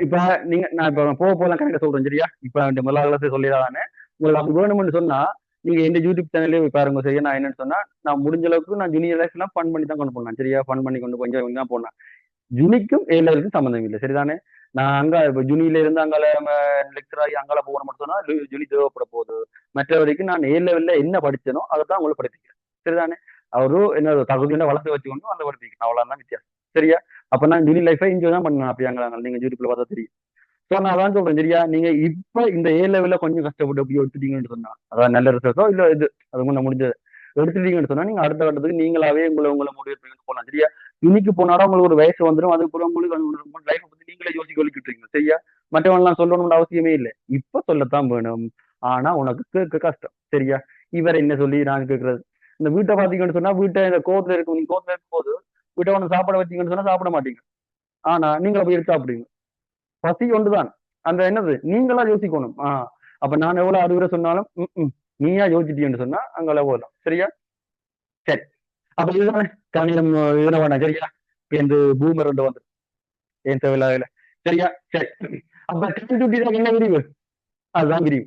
இப்ப நீங்க நான் இப்ப போகலாம் கணக்க சொல்றேன். சரியா? இப்ப இந்த முதலாளத்தை சொல்லிடாதானே உங்களுக்கு அப்படி வேணும்னு சொன்னா நீங்க எந்த யூடியூப் சேனல்லே பாருங்க. சரியா? நான் என்னன்னு சொன்னா நான் முடிஞ்ச அளவுக்கு நான் ஜூனியர் லைஃப் எல்லாம் ஃபன் பண்ணி தான் கொண்டு போனேன். சரியா? ஃபன் பண்ணி கொண்டு கொஞ்சம் தான் போனேன். ஜுனிக்கும் ஏலருக்கும் சம்மந்தம் இல்லை. சரிதானே? நான் அங்க இப்ப ஜுனியில இருந்து அங்கால லெக்சர் ஆகி அங்கால போகணும் மட்டும் சொன்னா ஜுனி தேவைப்பட போகுது. மற்றவரைக்கும் நான் ஏ லெவல்ல என்ன படிச்சனோ அதை தான் உங்களுக்கு படிப்பிக்கிறேன். சரிதானே? அவரு என்ன தகுதியான வளர்த்து வச்சுக்கொண்டு அந்த படிப்பிக்கணும். அவ்வளவுதான் வித்தியாசம். சரியா? அப்ப நான் ஜூனி லைஃபை என்ஜாய் தான் பண்ணேன். அப்படி அங்க நீங்க யூடியூப்ல பார்த்தா தெரியும். ஸோ நான் அதான் சொல்றேன். சரியா? நீங்க இப்ப இந்த ஏ லெவல்ல கொஞ்சம் கஷ்டப்பட்டு அப்படி எடுத்துட்டீங்கன்னு சொன்னா அதான் நல்ல ரிசல்ட்டோ இல்ல இது அது கொஞ்சம் முடிஞ்சது எடுத்துட்டீங்கன்னு சொன்னா நீங்க அடுத்த கட்டத்துக்கு நீங்களாவே உங்களை முடிவு போகலாம். சரியா? இன்னைக்கு போனாலும் உங்களுக்கு ஒரு வயசு வந்துடும். அதுக்கப்புறம் உங்களுக்கு லைஃப் பத்தி நீங்களே யோசிக்க வலிக்கிட்டு. சரியா? மற்றவங்க எல்லாம் சொல்லணும்னு அவசியமே இல்லை. இப்ப சொல்லத்தான் வேணும். ஆனா உனக்கு கேட்க கஷ்டம். சரியா? இவர் என்ன சொல்லி நான் கேட்கறது இந்த வீட்டை பாத்தீங்கன்னு சொன்னா வீட்டை இந்த கோத்துல இருக்கும். நீங்க கோத்துல இருக்கும் போது வீட்டை ஒன்று சாப்பிட வச்சீங்கன்னு சொன்னா சாப்பிட மாட்டீங்க. ஆனா நீங்கள போய் எடுத்து சாப்பிடுங்க. பசி ஒன்றுதான். அந்த என்னது நீங்களா யோசிக்கணும். அப்ப நான் எவ்வளவு அறிவுரை சொன்னாலும் நீயா யோசிச்சிட்டீன்னு சொன்னா அங்க போகலாம். சரியா? சரி. அப்ப இதுதானே கணிதம் இதுல வேணாம். சரியா? இந்த பூமர் வந்து ஏன் தேவையில்லாத. சரியா? சரி. அப்ப என்ன விரிவு அதுதான் விரிவு.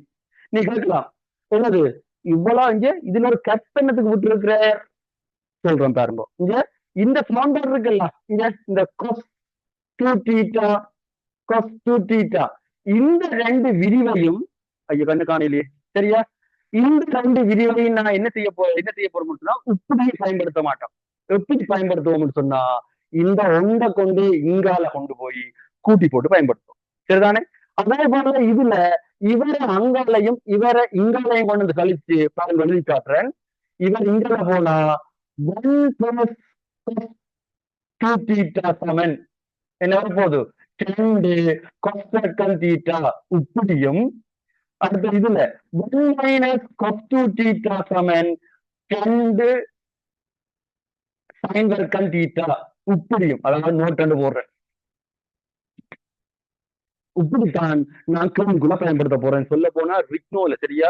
நீ கேட்கலாம் என்னது இவ்வளவு இங்க இதுல ஒரு கற்பனத்துக்கு விட்டு இருக்கிற சொல்றேன் பாருங்க. இங்க இந்த சமன்பாடு இருக்குல்ல இங்க இந்த இந்த ரெண்டு விரிவையும் ஐயோ கண்ணு காணலையே. சரியா? இந்த ரெண்டு விரிவையும் நான் என்ன செய்ய போறோம்னு சொன்னா இப்படியே பயன்படுத்த மாட்டோம். எப்படி பயன்படுத்துவோம்னு சொன்னா இந்த ஒன்றை கொண்டு இங்கால கொண்டு போய் கூட்டி போட்டு பயன்படுத்துவோம். சரிதானே? அதே போல இதுல இவரை அங்காலையும் இவரை இங்காலையும் கொண்டு வந்து கழிச்சு பாருங்க எழுதி காட்டுறேன். இவர் இங்கால போனா 1 + 2θ என்ன போகுது 2 cos θ இப்படியும் அடுத்த இதுல 1 - cos 2θ 2 sin θ இப்படியும் அதாவது நோட் கண்டு போடுறேன். இப்படித்தான் நான் கேள்விக்குள்ள பயன்படுத்த போறேன். சொல்ல போனா ரிக்னோல. சரியா?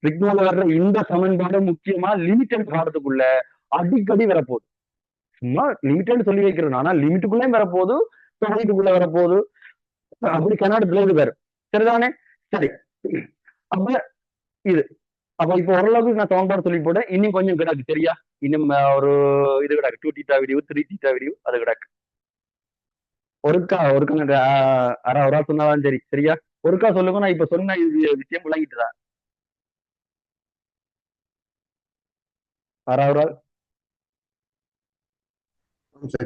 ரிக்னோல வர்ற இந்த சமன்பாடு முக்கியமா லிமிட்டட் பாடத்துக்குள்ள அடிக்கடி வரப்போகுது. சும்மா லிமிட்டட் சொல்லி வைக்கிறேன். ஆனா லிமிட்டுக்குள்ளே வரப்போகுது, தொகைக்குள்ள வரப்போகுது. அப்படி கர்நாடகத்துல இது வேறு. சரிதானே? சரி. அப்ப இது அப்ப இப்ப ஓரளவுக்கு நான் சமன்பாடு சொல்லி போட்டேன். இன்னும் கொஞ்சம் கிடக்கு. சரியா? இன்னும் ஒரு இது கிடக்கு 2θ விடிவு 3θ விடிவு அது கிடக்கு. ஒருக்கா அரை ஒரு ஆள் சொன்னாதான் சரி. சரியா? ஒருக்கா சொல்லுங்க. நான் இப்ப சொன்ன விஷயம் விளங்கிட்டுதான். யாராவது?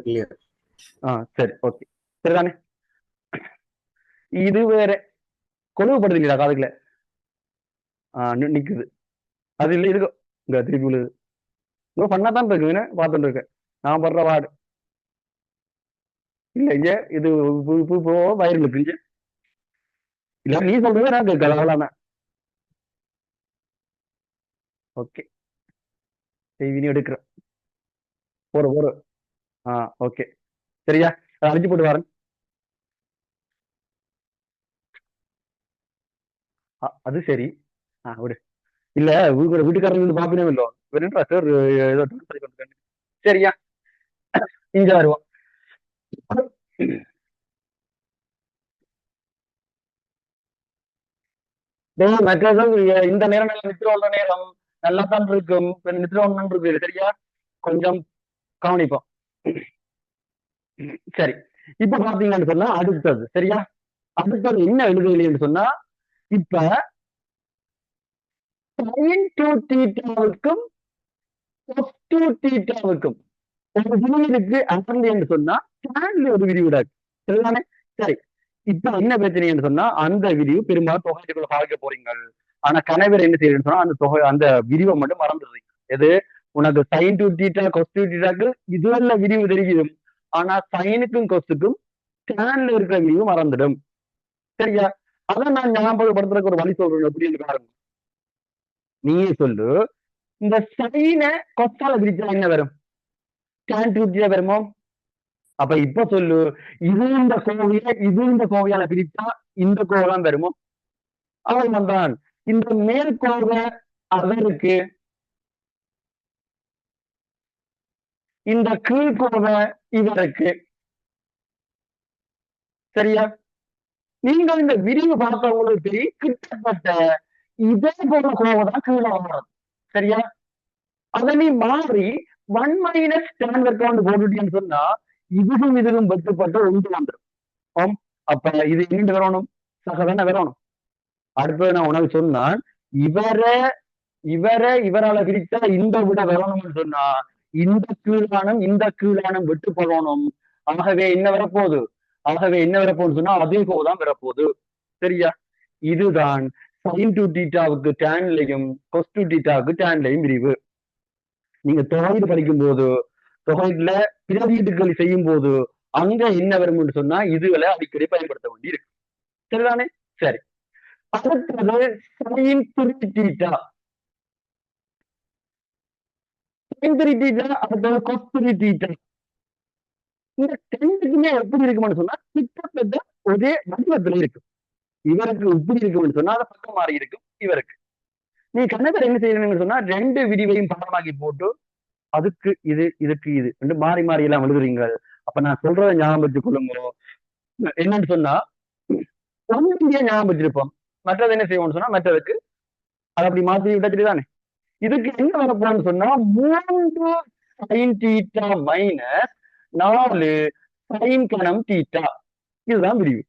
கிளியர். சரி, ஓகே. சரிதானே? இது வேற கொழுவுப்படுறீங்களா காதுக்குள்ள? நிக்குது. அது இல்ல இருக்கும். இங்க திருப்பி விழுது. இன்னும் பண்ணாதான் இருக்கு, பார்த்துட்டு இருக்கேன். நான் படுற வாடு இல்ல இங்க இது வயிறுக்கு இங்க இல்ல, நீ சொல்றது நான் கேட்கல, அவ்வளவுதான். ஓகே, செய்தி எடுக்கிறேன். போற ஓகே. சரியா, அடிச்சு போட்டு வரேன். அது சரி. விடு. இல்ல, வீட்டுக்காரங்க வந்து பாப்பினே இல்லோ வேணுன்றா சார், ஏதோ சரியா, இங்க வருவோம். மற்றது இந்த நேரம் நித்திரோட நேரம் நல்லா தான் இருக்கும், நித்திரோன்னு இருக்கு. சரியா, கொஞ்சம் கவனிப்போம். சரி, இப்ப பாத்தீங்கன்னு சொன்னா அடுத்தது. சரியா, அடுத்தது என்ன எழுதுகிறீங்கன்னு சொன்னா, இப்ப sin to தீட்டாவுக்கும் cos to தீட்டாவுக்கும் ஒரு விரிவுக்கு அசல்னு சொன்னா tan ஒரு விரிவுடாக்கு. சரிதானே? சரி, இப்ப என்ன பிரச்சனைன்னு சொன்னா, அந்த விரிவு பெரும்பாலும் தொகைக்குள்ள பாதிக்க போறீங்க. ஆனா கணவர் என்ன செய்யணும்னு சொன்னா, அந்த தொகை அந்த விரிவை மட்டும் மறந்துடுறீங்க. எது, உனக்கு sin to theta cos to தீட்டாக்கு இதுவல்ல விரிவு தெரியும், ஆனா சைனுக்கும் கொஸ்டுக்கும் டேன்ல இருக்கிற விரிவு மறந்துடும். சரியா, அதான் நான் ஞாபகப்படுத்துறதுக்கு ஒரு வழி சொல்றேன். எப்படி பாருங்க, நீயே சொல்லு. இந்த சைனை கொஸ்டால பிரிச்சா என்ன வரும்? tan to தீட்டா வருமோ? அப்ப இப்ப சொல்லு, இது இந்த கோவையால பிரிச்சா இந்த கோவம் வருமோ? அவன் வந்தான். இந்த மேற்கோவை அதற்கு, இந்த கீழ்கோவை இவருக்கு. சரியா, நீங்கள் இந்த விரிவு பார்த்தவங்களுக்கு தெரியும், கிட்டத்தட்ட இதே போல கோவை தான் கீழே வரும். சரியா, அதை நீ மாறி 1 மைனஸ் tan வெர்க்காண்டு போட்டுட்டேன்னு சொன்னா இதுவும் வெட்டுப்பட்டு ஒன்று வந்துடும். அப்ப இது என்ன வரணும்? சகதான வரணும். அடுத்தது நான் உனக்கு சொன்னான், இவரால பிரித்தா இந்த விட வரணும்னு சொன்னா இந்த கீழானம் வெட்டுப்படணும். ஆகவே என்ன வரப்போகுது சொன்னா அதே போதான் வரப்போகுது. சரியா, இதுதான் sin to தீட்டாவுக்கு டேன்லையும் cos to தீட்டாவுக்கு டேன்லையும் விரிவு. நீங்க தொகையீடு படிக்கும் போது, தொகையில பிரதியீடுகள் செய்யும் போது அங்க என்ன வரும்னு சொன்னா இதுகளை அடிக்கடி பயன்படுத்த வேண்டி இருக்கு. சரிதானே? சரி, அடுத்தது sin 3 தீட்டா. sin 3 தீட்டா, அடுத்தது cos 3 தீட்டா. இந்த ரெண்டுக்குமே எப்படி இருக்கும்னு சொன்னா கிட்டத்தட்ட ஒரே வடிவத்துல இருக்கு. இவருக்கு இப்படி இருக்கும்னு சொன்னா அதை பக்கம் மாறி இருக்கும். இவருக்கு நீ கணவர் என்ன செய்யணும்னு சொன்னா, ரெண்டு விரிவையும் படமாக்கி போட்டு அதுக்கு இது இதுக்கு இது ரெண்டு மாறி மாறி எல்லாம் எழுதுறீங்க. அப்ப நான் சொல்றதை ஞாபகம் வச்சு கொள்ளுங்க. என்னன்னு சொன்னா, ஒன்றிய ஞாபகம் வச்சிருப்போம், மற்றது என்ன செய்வோம்னு சொன்னா மற்றதுக்கு அதை அப்படி மாற்றி விட்டாச்சுதானே. இதுக்கு என்ன வரப்போன்னு சொன்னா 3 sin தீட்டா மைனஸ் 4 sin கணம் தீட்டா. இதுதான் விரிவு.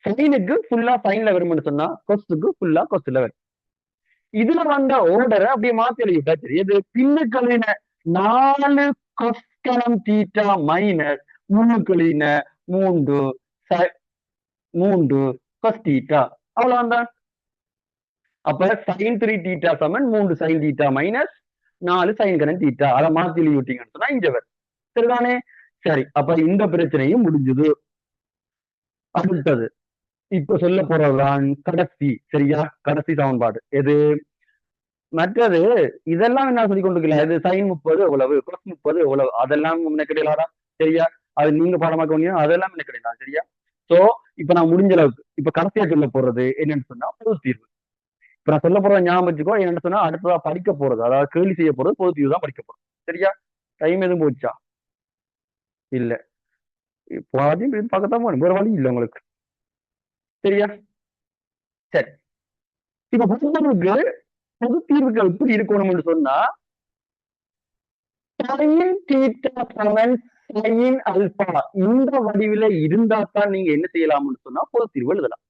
சைனுக்கு ஃபுல்லா சைன்ல வரும்னு சொன்னா கொஸ்டுக்கு ஃபுல்லா கொஸ்ட்ல வரும். இதுல வந்த ஓர்டரை அப்படியே மாத்தி எழுதிட்டா சரி. இது பின்னுக்களின 4 கொஸ்கணம் தீட்டா மைனஸ் முன்னுக்களின 3 கொஸ் தீட்டா. அவ்வளவுதான். அப்ப sin 3 தீட்டா சமன் 3 sin தீட்டா மைனஸ் 4 sin கணம் தீட்டா. அதை மாத்தி எழுதி விட்டீங்கன்னு சொன்னா இங்க வரும். சரிதானே? சரி, அப்ப இந்த பிரச்சனையும் முடிஞ்சது. அடுத்தது இப்ப சொல்ல போறதுதான் கடைசி. சரியா, கடைசி சமன்பாடு எது? மற்றது இதெல்லாம் என்ன சொல்லி கொண்டிருக்கல, இது sin 30 எவ்வளவு, cos 30 எவ்வளவு, அதெல்லாம் முன்ன கிடையாதா? சரியா, அது நீங்க பாடமாக்க முடியும், அதெல்லாம் என்ன கிடையாது. சரியா, சோ இப்ப நான் முடிஞ்ச அளவுக்கு இப்ப கடைசியா சொல்ல போறது என்னன்னு சொன்னா பொது தீர்வு. இப்ப நான் சொல்ல போறத ஞாபகம் வச்சுக்கோ. என்னன்னு சொன்னா அடுத்ததா படிக்க போறது, அதாவது கேள்வி செய்ய போறது பொது தீர்வு தான் படிக்க போறோம். சரியா, டைம் எதுவும் போச்சா? இல்ல, இப்போ பார்க்கத்தான் போகணும், வேற வழி இல்லை உங்களுக்கு. சரியா, சரி. இப்ப பொதுத்தீர்வுக்கு பொது தீர்வுகள் எப்படி இருக்கணும்னு சொன்னா sin தீட்டா சமன் sin அல்பா இந்த வடிவில இருந்தா தான் நீங்க என்ன செய்யலாம்னு சொன்னா பொது தீர்வு எழுதலாம்.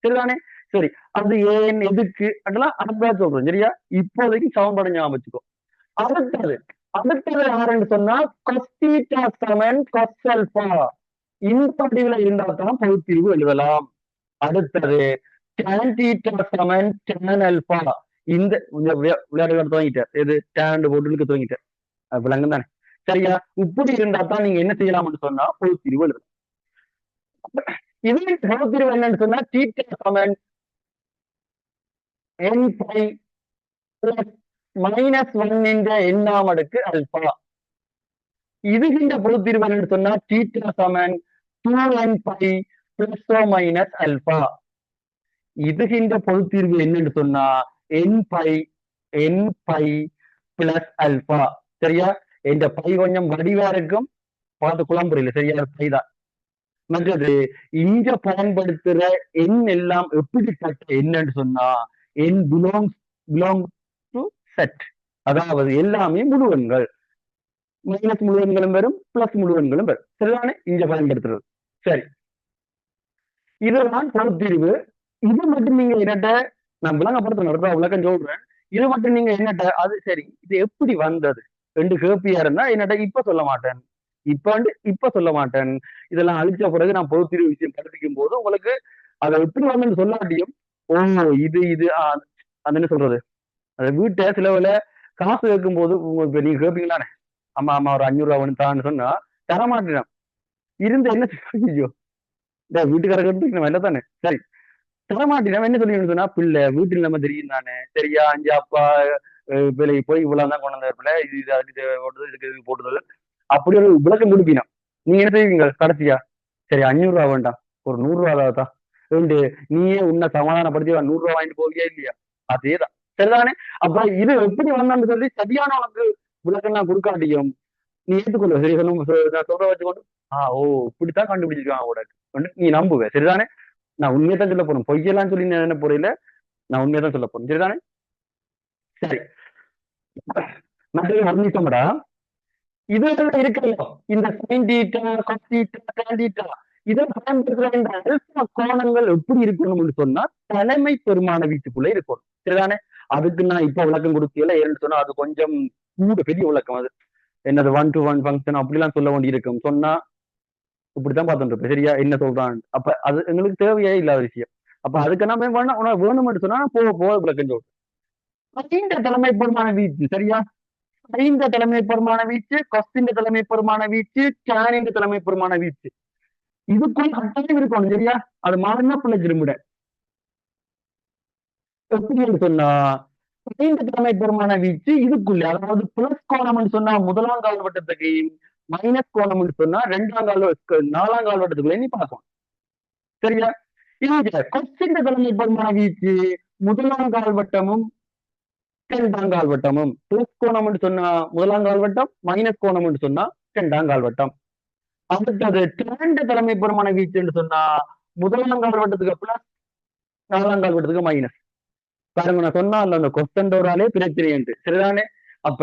சரிதானே? சரி, அது ஏன் எதுக்கு அதெல்லாம் அடுத்ததா சொல்றேன். சரியா, இப்போதைக்கு சமன்பாடு ஞாபகம் வச்சுக்கோ. அடுத்தது அடுத்தது யாருன்னு சொன்னா cos theta சமன் cos alpha. இந்த வடிவில இருந்தா தான் பகுத்தீர்வு எழுதலாம். அடுத்தது tan theta சமன் tan alpha. இந்த விளையாட்டு துவங்கிட்டார் எது tan போட்டு துவங்கிட்டார் விளங்கும் தானே சரியா. இப்படி இருந்தா தான் நீங்க என்ன செய்யலாம்னு சொன்னா பகுத்தீர்வு எழுதலாம். இதே பகுத்தீர்வு என்னன்னு சொன்னா theta சமன் n பை பிளஸ் -1 என்ற எண்ணாம் அடுக்கு அல்பா. இதுகின்ற பொறுத்தீர்வு என்னன்னு சொன்னா தீட்டா சமன் 2n பை பிளஸ் ஓ மைனஸ் அல்பா. இதுகின்ற பொறுத்தீர்வு என்னன்னு சொன்னா n பை பிளஸ் அல்பா. சரியா, இந்த பை கொஞ்சம் வடிவா இருக்கும், பார்த்து குழம்புறில்ல. சரியா, பை தான். மற்றது இங்க பயன்படுத்துற எண் எல்லாம் எப்படிப்பட்ட என்னன்னு சொன்னா n பிலாங் டு செட், அதாவது எல்லாமே முழுவன்கள். மைனஸ் முழுவன்களும் வரும், பிளஸ் முழுவன்களும் வரும். சரிதானே இங்க பயன்படுத்துறது. சரி, இதுதான் பொறுத்தீர்வு. இது மட்டும் நீங்க என்னட்ட நான் விளங்கப்படுத்த விளக்கம் சொல்றேன். இது மட்டும் நீங்க என்னட்ட அது சரி இது எப்படி வந்தது ரெண்டு கேப்பியா இருந்தா என்னட்ட இப்ப சொல்ல மாட்டேன், இப்ப சொல்ல மாட்டேன். இதெல்லாம் அழிச்ச பிறகு நான் பொறுத்தீர்வு விஷயம் படிப்பிக்கும் போது உங்களுக்கு அதை எப்படி வந்து சொல்லாட்டியும் ஓ இது அது என்ன சொல்றது, அந்த வீட்டை சிலவுல காசு வைக்கும் போது நீங்க கேட்பீங்களானே, ஆமா ஒரு 500 ரூபா தான்னு சொன்னா தரமாட்டேன். இருந்து என்ன ஐயோ இந்த வீட்டுக்காரங்க வேலை தானே. சரி, தரமாட்டேன். என்ன சொல்லி சொன்னா பிள்ளை வீட்டில் நம்ம தெரியும் தானே. சரியா, 5 அப்பா வேலைக்கு போய் இவ்வளவுதான் கொண்டு வந்த பிள்ளை இது அதுக்கு ஓட்டுறது இதுக்கு போட்டுறது அப்படி ஒரு விளக்கம் கொடுப்பீங்க. நீங்க என்ன செய்வீங்க கடைசியா, சரி 500 ரூபா வேண்டாம் ஒரு 100 ரூபா தான் ரெண்டு, நீயே உன்னை சமாதானப்படுத்தி 100 ரூபா வாங்கிட்டு போவியா இல்லையா, அதேதான். சரிதானே. அப்ப இது எப்படி வந்தான்னு சொல்லி சரியான உனக்கு விளக்கம் நான் கொடுக்காட்டியும் நீ ஏற்றுக்கொள்ள. சரி, சொல்ற வச்சுக்கொண்டு ஓ இப்படித்தான் கண்டுபிடிச்சிருக்கான் உனக்கு நீ நம்புவேன். சரிதானே, நான் உண்மையதான் சொல்ல போறேன், பொய்யெல்லாம் சொல்லி என்ன போறீல, நான் உண்மையதான் சொல்ல போறேன். சரிதானே. சரி, ஒரு நிமிஷம்டா. இது இருக்கலையோ இந்த sin theta, cos theta, tan theta இதை பயன்படுத்துற இந்த அல்பா கோணங்கள் எப்படி இருக்கணும்னு சொன்னா தலைமை பெருமான வீட்டுக்குள்ள இருக்கணும். சரிதானே. அதுக்கு நான் இப்ப விளக்கம் கொடுக்கல, ஏன்னு சொன்னா அது கொஞ்சம் கூட பெரிய விளக்கம். அது என்னது 1-to-1 ஃபங்க்ஷன் அப்படிலாம் சொல்ல வேண்டி இருக்கும். சொன்னா இப்படித்தான் பார்த்துட்டு இருப்பேன். சரியா, என்ன சொல்றான் அப்ப அது எங்களுக்கு தேவையே இல்லாத விஷயம். அப்ப அதுக்கு நம்ம வேணும்னு சொன்னா போக விளக்கம் சொல்றேன். இந்த தலைமை பெருமான வீச்சு சரியா, இந்த தலைமை பெருமான வீச்சு, கொஸ்டின் தலைமை பெருமான வீச்சு, கேனின் தலைமை பெருமான வீச்சு, இதுக்குள்ள கட்டாயம் இருக்கணும். சரியா, அது மாறினா பிள்ளை திரும்பிட எப்படி சொன்னா இந்த தலைமை பெருமான வீச்சு இதுக்குள்ள, அதாவது பிளஸ் கோணம்னு சொன்னா முதலாம் கால் வட்டத்துக்கு, மைனஸ் கோணம்னு சொன்னா 4ஆம் கால் வட்டத்துக்குள்ள நீ பார்க்கணும். சரியா, இங்க கொஸ்டின் தலைமை பெருமான வீச்சு முதலாம் கால் வட்டமும் 2ஆம் கால் வட்டமும், பிளஸ் கோணம் சொன்னா முதலாம் கால் வட்டம், மைனஸ் கோணம் சொன்னா 2ஆம் கால் வட்டம். அடுத்தது டேண்ட தலைமை பெருமான வீச்சுன்னு சொன்னா முதலாம் கால் வட்டத்துக்கு பிளஸ், 4ஆம் கால் வட்டத்துக்கு மைனஸ். பாருங்க நான் சொன்னா அந்த கொஸ்டன்டோராலே பிரச்சனை. சரிதானே. அப்ப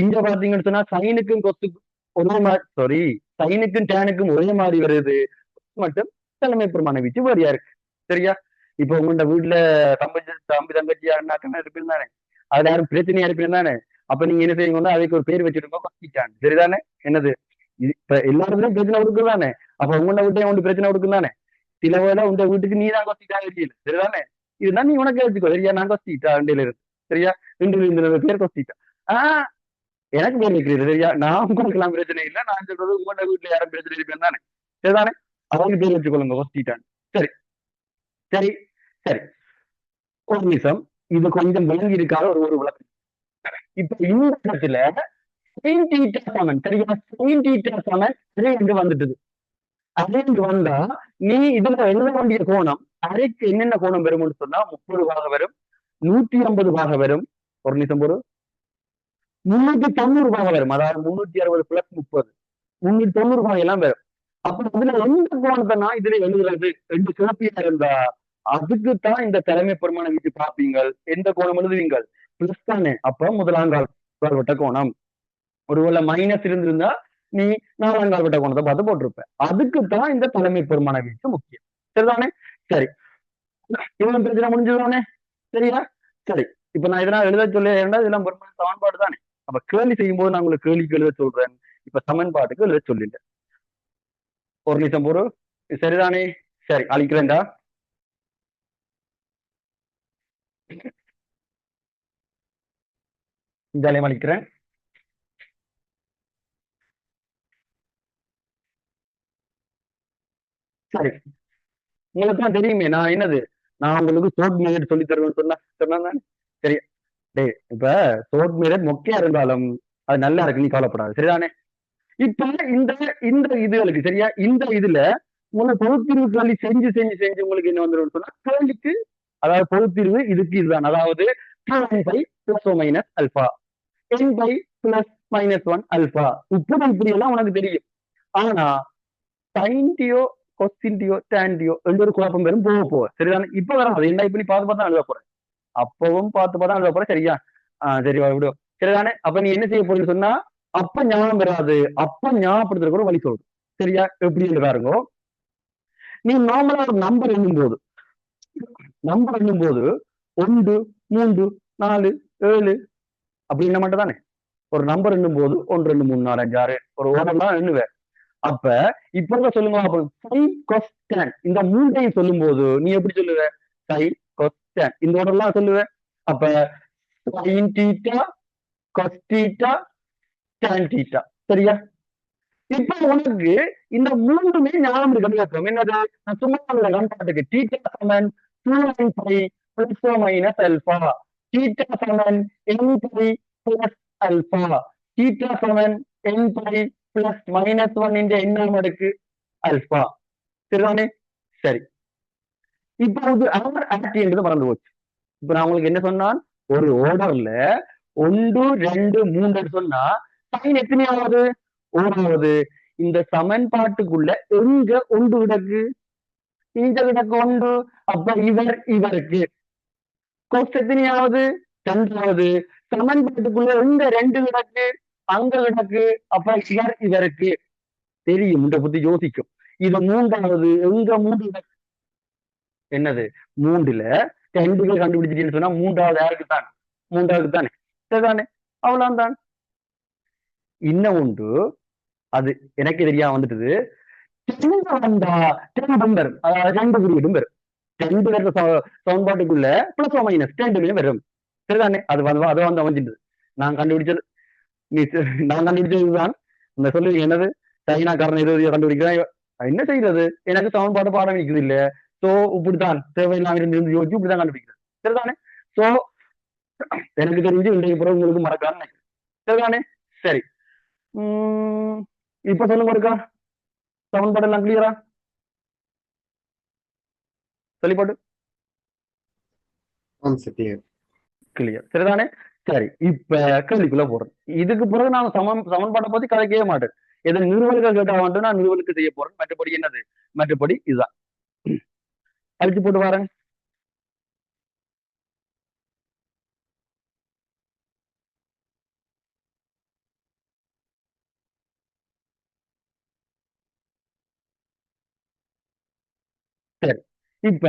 இங்க பாத்தீங்கன்னு சொன்னா சைனுக்கும் கொஸ்டுக்கும் ஒரே மாதிரி, சாரி சைனுக்கும் டேனுக்கும் ஒரே மாதிரி வருது, மட்டும் தலைமை பெருமான வீச்சு வேறையா இருக்கு. சரியா, இப்ப உங்களோட வீட்டுல தம்பி தங்கச்சி அண்ணாக்கண்ணா இருப்பிருந்தானே, அதுல யாரும் பிரச்சனையா இருப்பிருந்தானே, அப்ப நீங்க என்ன செய்வீங்கன்னா அதுக்கு ஒரு பேர் வச்சிருக்கோம் கொஸ்டின். சரிதானே. என்னது இப்ப எல்லாருக்கும் பிரச்சனை கொடுக்குதானே, அப்ப உங்களோட வீட்டையும் ஒன்று பிரச்சனை கொடுக்கும் தானே. சில வேலை உங்க வீட்டுக்கு நீ தான் கொஸ்டிட்டா தெரியல. சரிதானே, இதுதான் நீ உனக்கு வச்சுக்கோ. சரியா, நான் கொஸ்டிட்டா ரெண்டுல இருந்து. சரியா, ரெண்டு பேர் கொஸ்டிட்டா எனக்கு பேர் வைக்கிறது. சரியா, நான் உங்களுக்கெல்லாம் பிரச்சனை இல்லை, நான் சொல்றது உங்களோட வீட்டுல யாரும் பிரச்சனை இருப்பேன் தானே. சரிதானே, அவங்க பேர் வச்சுக்கொள்ளுங்க கொஸ்டிட்டான். சரி சரி சரி, ஒரு நிமிஷம் இது கொஞ்சம் விளங்கி இருக்காத ஒரு விளக்கம். இப்ப இந்த இடத்துல sin theta சமன், சரியா, sin theta சமன் அதே இங்க வந்துட்டுது. அதே இங்க வந்தா நீ இதுல எழுத வேண்டிய கோணம் அரைக்கு என்னென்ன கோணம் வரும்னு சொன்னா 30 பாக வரும், 150 பாக வரும், ஒரு நிமிஷம் ஒரு 390 பாக வரும். அதாவது 360 பிளஸ் 30 390 பாக எல்லாம் வரும். அப்ப அதுல எந்த கோணத்தை நான் இதுல எழுதுறது ரெண்டு சிறப்பியா இருந்தா அதுக்குத்தான் இந்த தலைமை பெருமான வீட்டு பார்ப்பீங்க. எந்த கோணம் எழுதுவீங்கள் பிளஸ் தானே, அப்ப முதலாம் கால் வட்ட கோணம். ஒருவேளை மைனஸ் இருந்திருந்தா நீ 4ஆம் கால் வட்ட கோணத்தை பார்த்து போட்டிருப்ப. அதுக்குத்தான் இந்த தலைமை பெருமான வீச்சு முக்கியம். சரிதானே. சரி, இவன் பிரச்சனை முடிஞ்சதுதானே. சரியா, சரி, இப்ப நான் இதெல்லாம் எழுத சொல்லி இதெல்லாம் பெருமான சமன்பாடு தானே. அப்ப கேள்வி செய்யும் போது நான் உங்களுக்கு கேள்விக்கு எழுத சொல்றேன். இப்ப சமன்பாட்டுக்கு எழுத சொல்லிட்டேன். ஒரு நிமிஷம் பொறு. சரிதானே? சரி, அழிக்கிறேன்டா. இந்தாலையும் அழிக்கிறேன். சரி, உங்களுக்கு தான் தெரியுமே நான் என்னது, நான் உங்களுக்கு சோட் மெத்தட் சொல்லி தருவேன்னு சொன்னா சரி. டேய், இப்ப சோட் மெத்தட் மொக்கையா இருந்தாலும் அது நல்லா இருக்கு, நீ கவலைப்படாது. சரிதானே? இப்ப இந்த இந்த இதுகளுக்கு சரியா, இந்த இதுல உங்களுக்கு பொதுத்தீர்வு கேள்வி செஞ்சு செஞ்சு செஞ்சு உங்களுக்கு என்ன வந்துடும் சொன்னா கேள்விக்கு, அதாவது பொதுத்தீர்வு இதுக்கு இதுதான். அதாவது 2n/+ minus alpha, n/+ alpha, இப்படி எல்லாம் உனக்கு தெரியும். ஆனா சைன்டியோ கொஸ்டின்டியோ டேன்டியோ எந்த ஒரு குழப்பம் பெரும் போக போக சரிதானே? இப்ப வராது, என்ன இப்ப நீ பார்த்து பார்த்தா எழுத போறேன், அப்பவும் பார்த்து பார்த்தா எழுத போறேன். சரியா? சரி, விடும். சரிதானே? அப்ப நீ என்ன செய்ய போறீங்கன்னு சொன்னா, அப்ப ஞாபகம் வராது, அப்ப ஞாபகப்படுத்துற கூட வழி சொல்றோம். சரியா? எப்படி என்று பாருங்க. நீ நார்மலா ஒரு நம்பர் எண்ணும் போது 1 3 4 7 அப்படின்னா மட்டும் தானே ஒரு நம்பர் எண்ணும் போது 1 2 3 4 5 6 ஒரு ஓரம் தான் எண்ணுவேன். அப்ப இப்ப சொல்லுங்க, அப்ப sin cos tan இந்த மூன்றையும் சொல்லும் போது நீ எப்படி சொல்லுவ? sin cos tan இந்த ஓரெல்லாம் சொல்லுவ. அப்ப sin theta cos theta tan theta. சரியா? இப்ப உனக்கு இந்த மூன்றுமே ஞாபகம் இருக்கு. என்னது? நான் சும்மா கண்பாட்டுக்கு theta சமன் 2n/+ மைனஸ் அல்பா, theta சமன் n/+ அல்பா, theta சமன் n/+ -1 இந்த எண்ணாம் அடுக்கு அல்பா. சரிதானே? சரி, இப்ப வந்து ஆக்டின்றது மறந்து போச்சு. இப்ப நான் உங்களுக்கு என்ன சொன்னான், ஒரு ஓர்டர்ல 1 2 3 சொன்னா சைன் எத்தனையாவது? ஓராவது. இந்த சமன்பாட்டுக்குள்ள எங்க ஒன்று கிடக்கு? இங்க கிடக்கு ஒன்று. அப்ப இவருக்கு கொஸ்ட் எத்தனையாவது? ரெண்டாவது. சமன்பாட்டுக்குள்ள எங்க 2 கிடக்கு? அங்க கிடக்கு. அப்ப இவருக்கு தெரியும், இந்த புத்தி யோசிக்கும். இது மூன்றாவது. எங்க 3 கிடக்கு? என்னது? 3ல 2 கண்டுபிடிச்சிட்டீங்கன்னு சொன்னா மூன்றாவது யாருக்கு தான்? மூன்றாவது தானே? சரிதானே? அவ்வளவுதான். இன்னும் உண்டு, அது எனக்கு தெரியாம வந்துட்டுது. வந்தா 10 வரும், அதாவது 2 குறியீடும் வரும். 2 வர்ற சமன்பாட்டுக்குள்ள பிளஸ் மைனஸ் 2 வரும். சரிதானே? அது வந்து அமைஞ்சிட்டு நான் கண்டுபிடிச்சது. நீ நான் கண்டுபிடிச்சதுதான். இந்த சொல்லு என்னது, சைனாக்காரன் 20 கண்டுபிடிக்கிறேன். என்ன செய்யறது, எனக்கு சமன்பாடு பாடம் வைக்குது இல்ல. சோ இப்படித்தான் தேவையில்லாம இருந்து யோசிச்சு இப்படிதான் கண்டுபிடிக்கிறேன். சரிதானே? சோ எனக்கு தெரிஞ்சு இன்றைக்கு பிறகு உங்களுக்கு மறக்காம. சரிதானே? சரி, இப்ப சொல்லுங்க இருக்கா, சமன்பாடு எல்லாம் கிளியரா? சொல்லிப்பாட்டு கிளியர். சரிதானே? சரி, இப்ப கேள்விக்குள்ள போறேன். இதுக்கு பிறகு நான் சமன்பாட்டை பத்தி கதைக்கவே மாட்டேன். எது நிறுவல்கள் கேட்டா வந்து நான் நிறுவலுக்கு செய்ய போறேன். மற்றபடி என்னது, மற்றபடி இதுதான். அழிச்சு போட்டு வரேன். சரி, இப்ப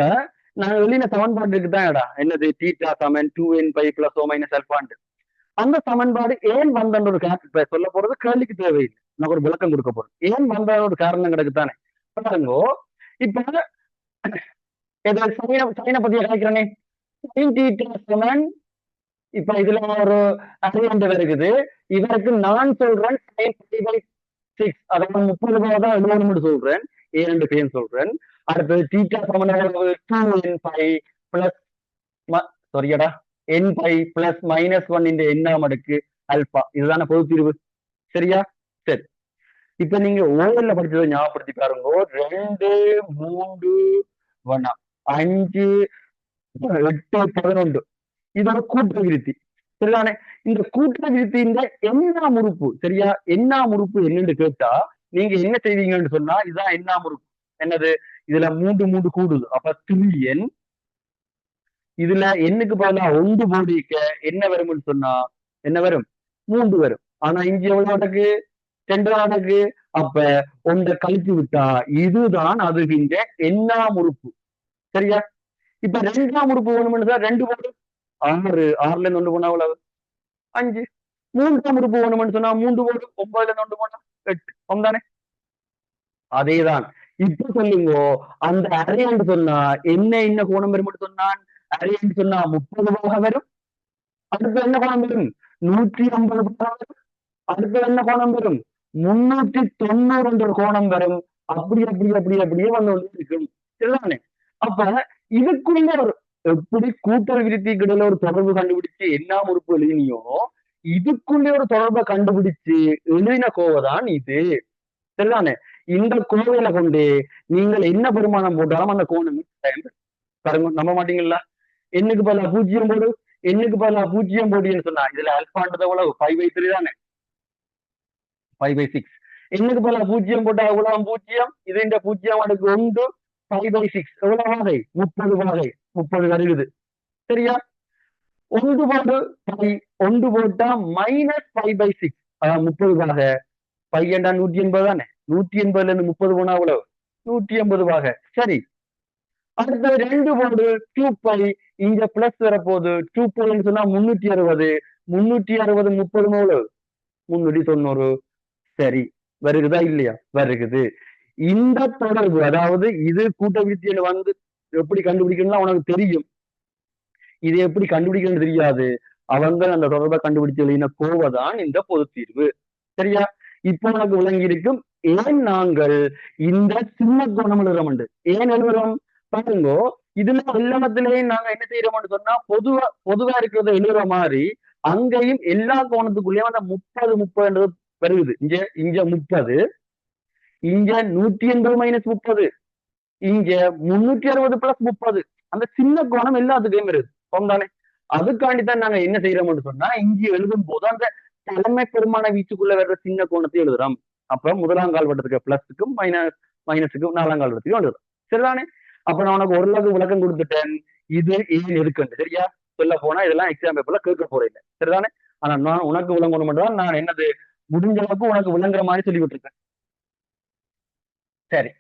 நான் வெளியில சமன்பாட்டுக்கு தான் இடா என்னது, தீட்டா சமன் 2n/+ அல்பாண்டு. அந்த சமன்பாடு ஏன் வந்த ஒரு இப்ப சொல்ல போறது கேள்விக்கு தேவையில்லை, நான் ஒரு விளக்கம் கொடுக்க போறேன். ஏன் வந்த ஒரு காரணம் கிடக்குத்தானே பாருங்கோ. இப்ப சைனை பத்தி கலைக்கிறேனே, sin theta சமன், இப்ப இதுல ஒரு அறிவு இருக்குது. இதற்கு நான் சொல்றேன் sin π/6, அதாவது 30 தான் எழுதணும்னு சொல்றேன், ஏன்னு பேர் சொல்றேன். அடுத்தது தீட்டா சமன் 2n/+ சாரியடா n/+ -1 இந்த எண்ணாம் அடுக்கு அல்பா. இதுதான பொது தீர்வு. சரியா? சரி, இப்ப நீங்க ஓவல்ல படிச்சதை ஞாபகப்படுத்தி பாருங்க. 2 3 5 8 11 இதோட கூட்டு விருத்தி. சரிதானே? இந்த கூட்டு விருத்தியின் எண்ணாம் உறுப்பு. சரியா? எண்ணாம் உறுப்பு என்னன்னு கேட்டா நீங்க என்ன செய்வீங்கன்னு சொன்னா, இதுதான் எண்ணாம் உறுப்பு. என்னது? இதுல 3 கூடுது, அப்ப 3n. இதுல எண்ணுக்கு பதிலா 1 போடிக்க என்ன வரும்னு சொன்னா என்ன வரும்? 3 வரும். ஆனா இங்க எவ்வளவு அடக்கு? 2 அடக்கு. அப்ப 1 கழிச்சு விட்டா இதுதான் அதுகின்ற எண்ணாம் உறுப்பு. சரியா? இப்ப 2ஆம் உறுப்பு வேணும்னு 2 போடு. 6 6ல இருந்து 1 போனா எவ்வளவு? 5. மூன்றாம் உறுப்பு வேணும்னு சொன்னா 3 போடு, 9ல இருந்து 1 போனா 8 தானே. அதேதான். இப்ப சொல்லுங்க, அந்த அரை என்று சொன்னா என்ன கோணம் வரும் சொன்னான்? அரை என்று சொன்னா 30 வரும். அடுத்து என்ன கோணம் வரும்? 150 வரும். அடுத்து என்ன கோணம் வரும்? 390 என்ற ஒரு கோணம் வரும். அப்படியே வந்து இருக்கும். சரிதானே? அப்ப இதுக்குள்ள ஒரு எப்படி கூட்டல் விருத்திக்கு இடையில ஒரு தொடர்பு கண்டுபிடிச்சு என்ன உறுப்பு எழுதினியோ, இதுக்குள்ளே ஒரு தொடர்பை கண்டுபிடிச்சு எழுதின கோவைதான் இது. சரிதானே? இந்த கோவையில கொண்டு நீங்கள் என்ன பெருமானம் போட்டாலும் அந்த கோணம் பாருங்க, நம்ப மாட்டீங்களா? எண்ணுக்கு பதிலா 0 போடு, எண்ணுக்கு பதிலா 0 போடுன்னு சொன்னா இதுல அல்பான்றது எவ்வளவு? 5/3 தானே, 5/6. எண்ணுக்கு பதிலா 0 போட்டா எவ்வளவு? 0. இது இந்த 0 அடுக்கு 1 5/6 எவ்வளவு வகை? 30 வகை. 30 வருகுது. சரியா? 1 போட்டு 1 போட்டா -5/6 30 வகை. 5 என்றா 180 தானே. 180ல இருந்து 30 போனா எவ்வளவு? 180 வகை. சரி, அடுத்த 2 போடு 2π, இங்க பிளஸ் வரப்போகுது. 2π சொன்னா 360. 360 30 எவ்வளவு? 390. சரி, வருகுதா இல்லையா? வருகுது. இந்த தொடர்பு, அதாவது இது கூட்ட வித்தியில வந்து எப்படி கண்டுபிடிக்கணும்னா உனக்கு தெரியும். இது எப்படி கண்டுபிடிக்கணும்னு தெரியாது. அவங்க அந்த தொடர்பை கண்டுபிடிச்சு எழுதின கோவைதான் இந்த பொது தீர்வு. சரியா? இப்போ உனக்கு விளங்கி இருக்கும் ஏன் நாங்கள் இந்த சின்ன கோணம் எழுதுறோம். ஏன் எழுதுறோம் பாருங்க. இதுல எல்லாத்துலயும் நாங்க என்ன செய்யறோம்னு சொன்னா பொதுவா இருக்கிறத எழுதுற மாதிரி அங்கேயும் எல்லா கோணத்துக்குள்ளேயும் அந்த 30 வருது. இங்க 30, இங்க 180 - 30, இங்க 360 + 30. அந்த சின்ன கோணம் எல்லாத்துக்கும் வருது. தானே? அதுக்காண்டிதான் நாங்க என்ன செய்யறோம்னு சொன்னா இங்க எழுதும் போது அந்த தலைமை பெருமான வீச்சுக்குள்ள வர்ற சின்ன கோணத்தை எழுதுறோம். அப்ப முதலாம் கால் வட்டத்துக்கு பிளஸுக்கும் மைனஸுக்கும் 4ஆம் கால் வட்டத்துக்கும் எழுதுறோம். சரிதானே? அப்ப நான் உனக்கு ஓரளவுக்கு விளக்கம் கொடுத்துட்டேன். இது ஏன் இருக்குன்னு. சரியா? சொல்ல போனா இதெல்லாம் எக்ஸாம் பேப்பர்ல கேட்க போறேன். சரிதானே? ஆனா நான் உனக்கு விளங்கணும் மட்டும் நான் என்னது முடிஞ்ச அளவுக்கு உனக்கு விளங்குற மாதிரி சொல்லி விட்டுருக்கேன். சரி.